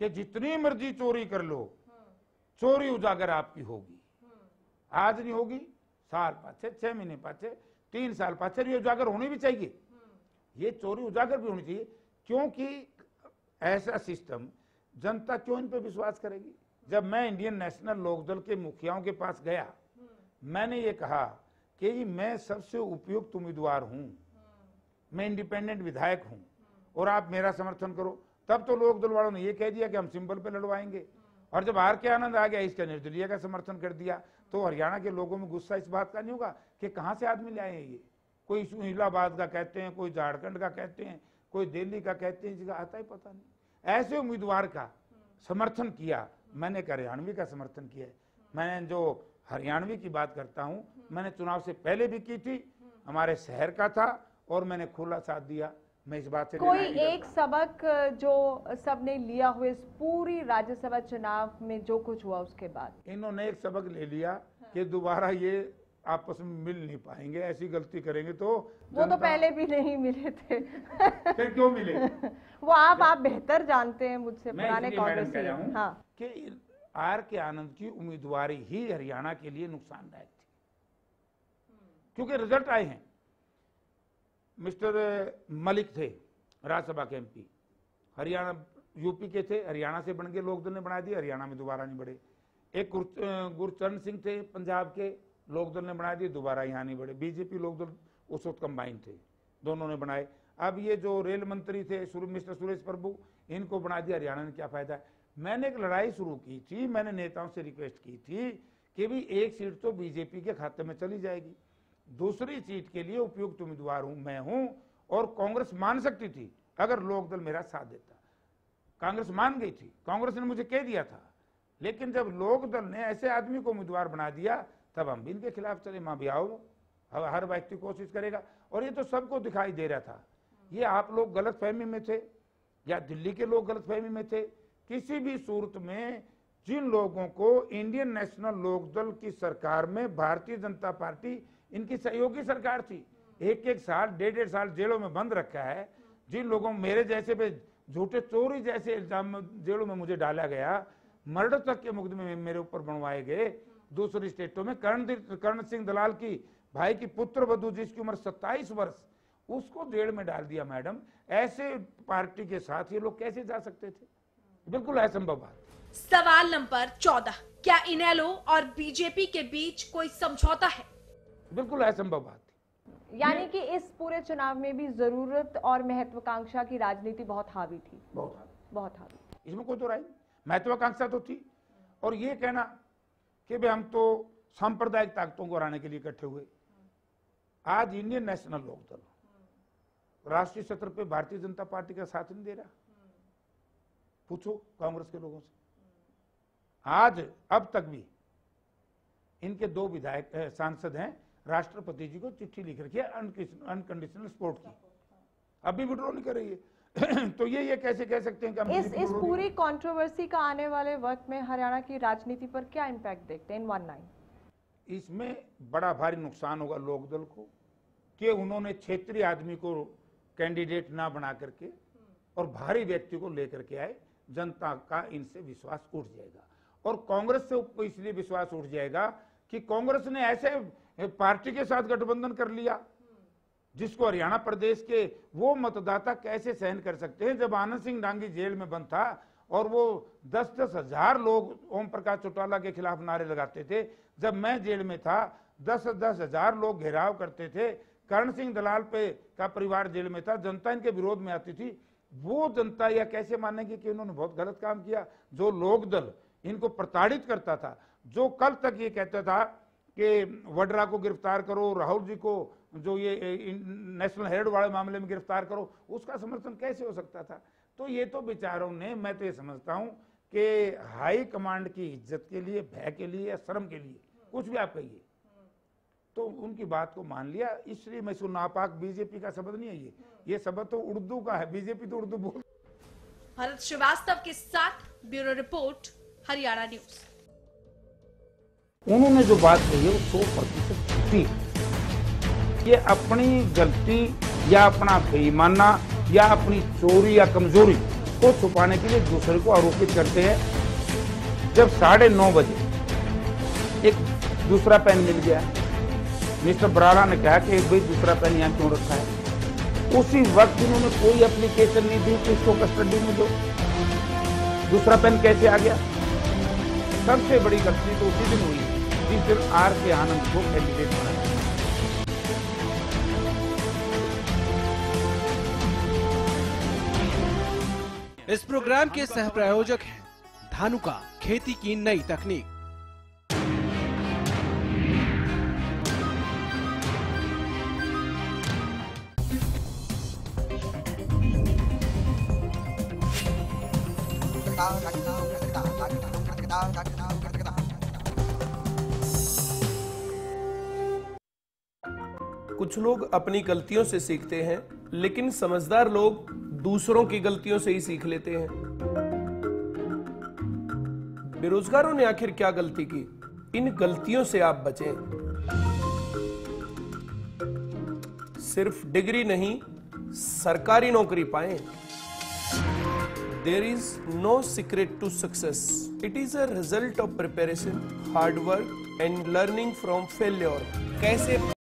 [SPEAKER 2] कि जितनी मर्जी चोरी कर लो, चोरी उजागर आपकी होगी। आज नहीं होगी, साल पाछे, 6 महीने पाछे, 3 साल पाछे ये उजागर होनी भी चाहिए। ये चोरी उजागर भी होनी चाहिए, क्योंकि ऐसा सिस्टम जनता क्यों इन पे विश्वास करेगी? जब मैं इंडियन नेशनल लोकदल के मुखियाओं के पास गया, मैंने ये कहा कि मैं सबसे उपयुक्त उम्मीदवार हूं, मैं इंडिपेंडेंट विधायक हूं और आप मेरा समर्थन करो। तब तो लोकदल वालों ने ये कह दिया कि हम सिंबल पे लड़वाएंगे, और जब आर के आनंद आ गया, इसका निर्दलीय का समर्थन कर दिया, तो हरियाणा के लोगों में गुस्सा इस बात का नहीं होगा कि कहां से आदमी ले आए हैं ये। कोई इलाहाबाद का कहते हैं, कोई झारखंड का कहते हैं, कोई दिल्ली का कहते हैं, जिसका आता ही पता नहीं। ऐसे उम्मीदवार का समर्थन किया मैंने, एक हरियाणवी का समर्थन किया है। मैं जो हरियाणवी की बात करता हूं, मैंने चुनाव से पहले भी की थी, हमारे शहर का था, और मैंने खुला साथ दिया। मैं इस बात से
[SPEAKER 4] कोई एक सबक जो सबने लिया हुआ इस पूरी राज्यसभा चुनाव में जो कुछ हुआ उसके बाद?
[SPEAKER 2] इन्होंने एक सबक ले लिया कि दोबारा ये आपस में मिल नहीं पाएंगे, ऐसी गलती करेंगे तो।
[SPEAKER 4] वो तो पहले भी नहीं मिले थे।
[SPEAKER 2] फिर क्यों मिले?
[SPEAKER 4] वो आप बेहतर जानते हैं मुझसे, पुराने कांग्रेस
[SPEAKER 2] कि आर के आनंद की उम्मीदवारी ही हरियाणा के लिए नुकसानदायक थी, क्योंकि रिजल्ट आए हैं। मिस्टर मलिक थे राज्यसभा के एमपी, हरियाणा यूपी के थे, हरियाणा से बन के लोकदल ने बना दिया, हरियाणा में दोबारा नहीं बढ़े। एक गुरचरण सिंह थे पंजाब के, लोकदल ने बना दिए, दोबारा यहाँ नहीं बढ़े। बीजेपी लोकदल उस वक्त कंबाइन थे, दोनों ने बनाए। अब ये जो रेल मंत्री थे मिस्टर सुरेश प्रभु, इनको बना दिया, हरियाणा में क्या फायदा है। मैंने एक लड़ाई शुरू की थी, मैंने नेताओं से रिक्वेस्ट की थी कि भी एक सीट तो बीजेपी के खाते में चली जाएगी, दूसरी सीट के लिए उपयुक्त उम्मीदवार हूं मैं हूं, और कांग्रेस मान सकती थी अगर लोकदल मेरा साथ देता। कांग्रेस मान गई थी, कांग्रेस ने मुझे कह दिया था, लेकिन जब लोकदल ने ऐसे आदमी को उम्मीदवार बना दिया तब हम भी इनके खिलाफ चले। मां भी आओ, हर व्यक्ति कोशिश करेगा, और ये तो सबको दिखाई दे रहा था। ये आप लोग गलतफहमी में थे या दिल्ली के लोग गलतफहमी में थे, किसी भी सूरत में जिन लोगों को इंडियन नेशनल लोकदल की सरकार में भारतीय जनता पार्टी इनकी सहयोगी सरकार थी, एक एक साल 1.5 साल जेलों में बंद रखा है, जिन लोगों मेरे जैसे पे झूठे चोरी जैसे इल्जाम जेलों में मुझे डाला गया, मर्डर तक के मुकदमे मेरे ऊपर बनवाए गए दूसरी स्टेटों में। कर्ण सिंह दलाल की भाई की पुत्र वधू जिसकी उम्र 27 वर्ष, उसको जेल में डाल दिया। मैडम, ऐसे पार्टी के साथ ये लोग कैसे जा सकते थे? बिल्कुल असंभव बात।
[SPEAKER 3] सवाल नंबर 14, क्या इनेलो और बीजेपी के बीच कोई समझौता है?
[SPEAKER 2] बिल्कुल असंभव बात।
[SPEAKER 4] यानी कि इस पूरे चुनाव में भी जरूरत और महत्वाकांक्षा की राजनीति बहुत हावी थी, बहुत हावी।
[SPEAKER 2] इसमें कोई तो राय नहीं, महत्वाकांक्षा तो थी। और ये कहना कि भाई हम तो सांप्रदायिक ताकतों को हराने के लिए इकट्ठे हुए, आज इंडियन नेशनल लोकदल राष्ट्रीय सत्र पे भारतीय जनता पार्टी का साथ नहीं दे रहा। पूछो कांग्रेस के लोगों से, आज अब तक भी इनके 2 विधायक सांसद हैं, राष्ट्रपति जी को चिट्ठी लिख रखी है अनकंडीशनल सपोर्ट की, अभी विड्रॉ नहीं कर रही है। तो ये कैसे कह सकते हैं कि
[SPEAKER 4] इस पूरी कंट्रोवर्सी का आने वाले वक्त में हरियाणा की राजनीति पर क्या इम्पैक्ट देखते हैं? 19
[SPEAKER 2] इसमें बड़ा भारी नुकसान होगा लोकदल को कि उन्होंने क्षेत्रीय आदमी को कैंडिडेट ना बना करके और भारी व्यक्ति को लेकर के आए, जनता का इनसे विश्वास उठ जाएगा। और कांग्रेस से इसलिए विश्वास उठ जाएगा कि कांग्रेस ने ऐसे पार्टी के साथ गठबंधन कर लिया जिसको हरियाणा प्रदेश के वो मतदाता कैसे सहन कर सकते हैं। जब आनंद सिंह डांगी जेल में बंद था और वो 10-10 हजार लोग ओम प्रकाश चौटाला के खिलाफ नारे लगाते थे, जब मैं जेल में था 10-10 हजार लोग घेराव करते थे, कर्ण सिंह दलाल पे का परिवार जेल में था, जनता इनके विरोध में आती थी, वो जनता यह कैसे मानेगी कि इन्होंने बहुत गलत काम किया? जो लोकदल इनको प्रताड़ित करता था, जो कल तक ये कहता था कि वड्रा को गिरफ्तार करो, राहुल जी को जो ये नेशनल हेराल्ड वाले मामले में गिरफ्तार करो, उसका समर्थन कैसे हो सकता था? तो ये तो बेचारों ने, मैं तो ये समझता हूं कि हाई कमांड की इज्जत के लिए, भय के लिए या शर्म के लिए, कुछ भी आप कहिए, तो उनकी बात को मान लिया। इसलिए मैं नापाक बीजेपी का शब्द नहीं है, ये शब्द तो उर्दू का है, बीजेपी तो उर्दू बोल।
[SPEAKER 3] भरत श्रीवास्तव के साथ ब्यूरो रिपोर्ट, हरियाणा न्यूज।
[SPEAKER 2] उन्होंने जो बात कही है वो 100% ठीक। ये अपनी गलती या अपना बेईमाना या अपनी चोरी या कमजोरी को छुपाने के लिए दूसरे को आरोपित करते हैं। जब 9:30 बजे एक दूसरा पेन मिल गया, मिस्टर बराड़ा ने कहा कि भाई दूसरा पेन यहाँ क्यों रखा है, उसी वक्त इन्होंने कोई एप्लीकेशन नहीं दी कि इसको कस्टडी में दो, दूसरा पेन कैसे आ गया? सबसे बड़ी गलती तो उसी दिन हुई जिस दिन आर के आनंद को कैंडिडेट बनाया।
[SPEAKER 1] इस प्रोग्राम के सह प्रायोजक हैं धानुका, खेती की नई तकनीक।
[SPEAKER 14] कुछ लोग अपनी गलतियों से सीखते हैं, लेकिन समझदार लोग दूसरों की गलतियों से ही सीख लेते हैं। बेरोजगारों ने आखिर क्या गलती की? इन गलतियों से आप बचें। सिर्फ डिग्री नहीं, सरकारी नौकरी पाएं। There is no secret to success. It is a result of preparation, hard work and learning from failure. कैसे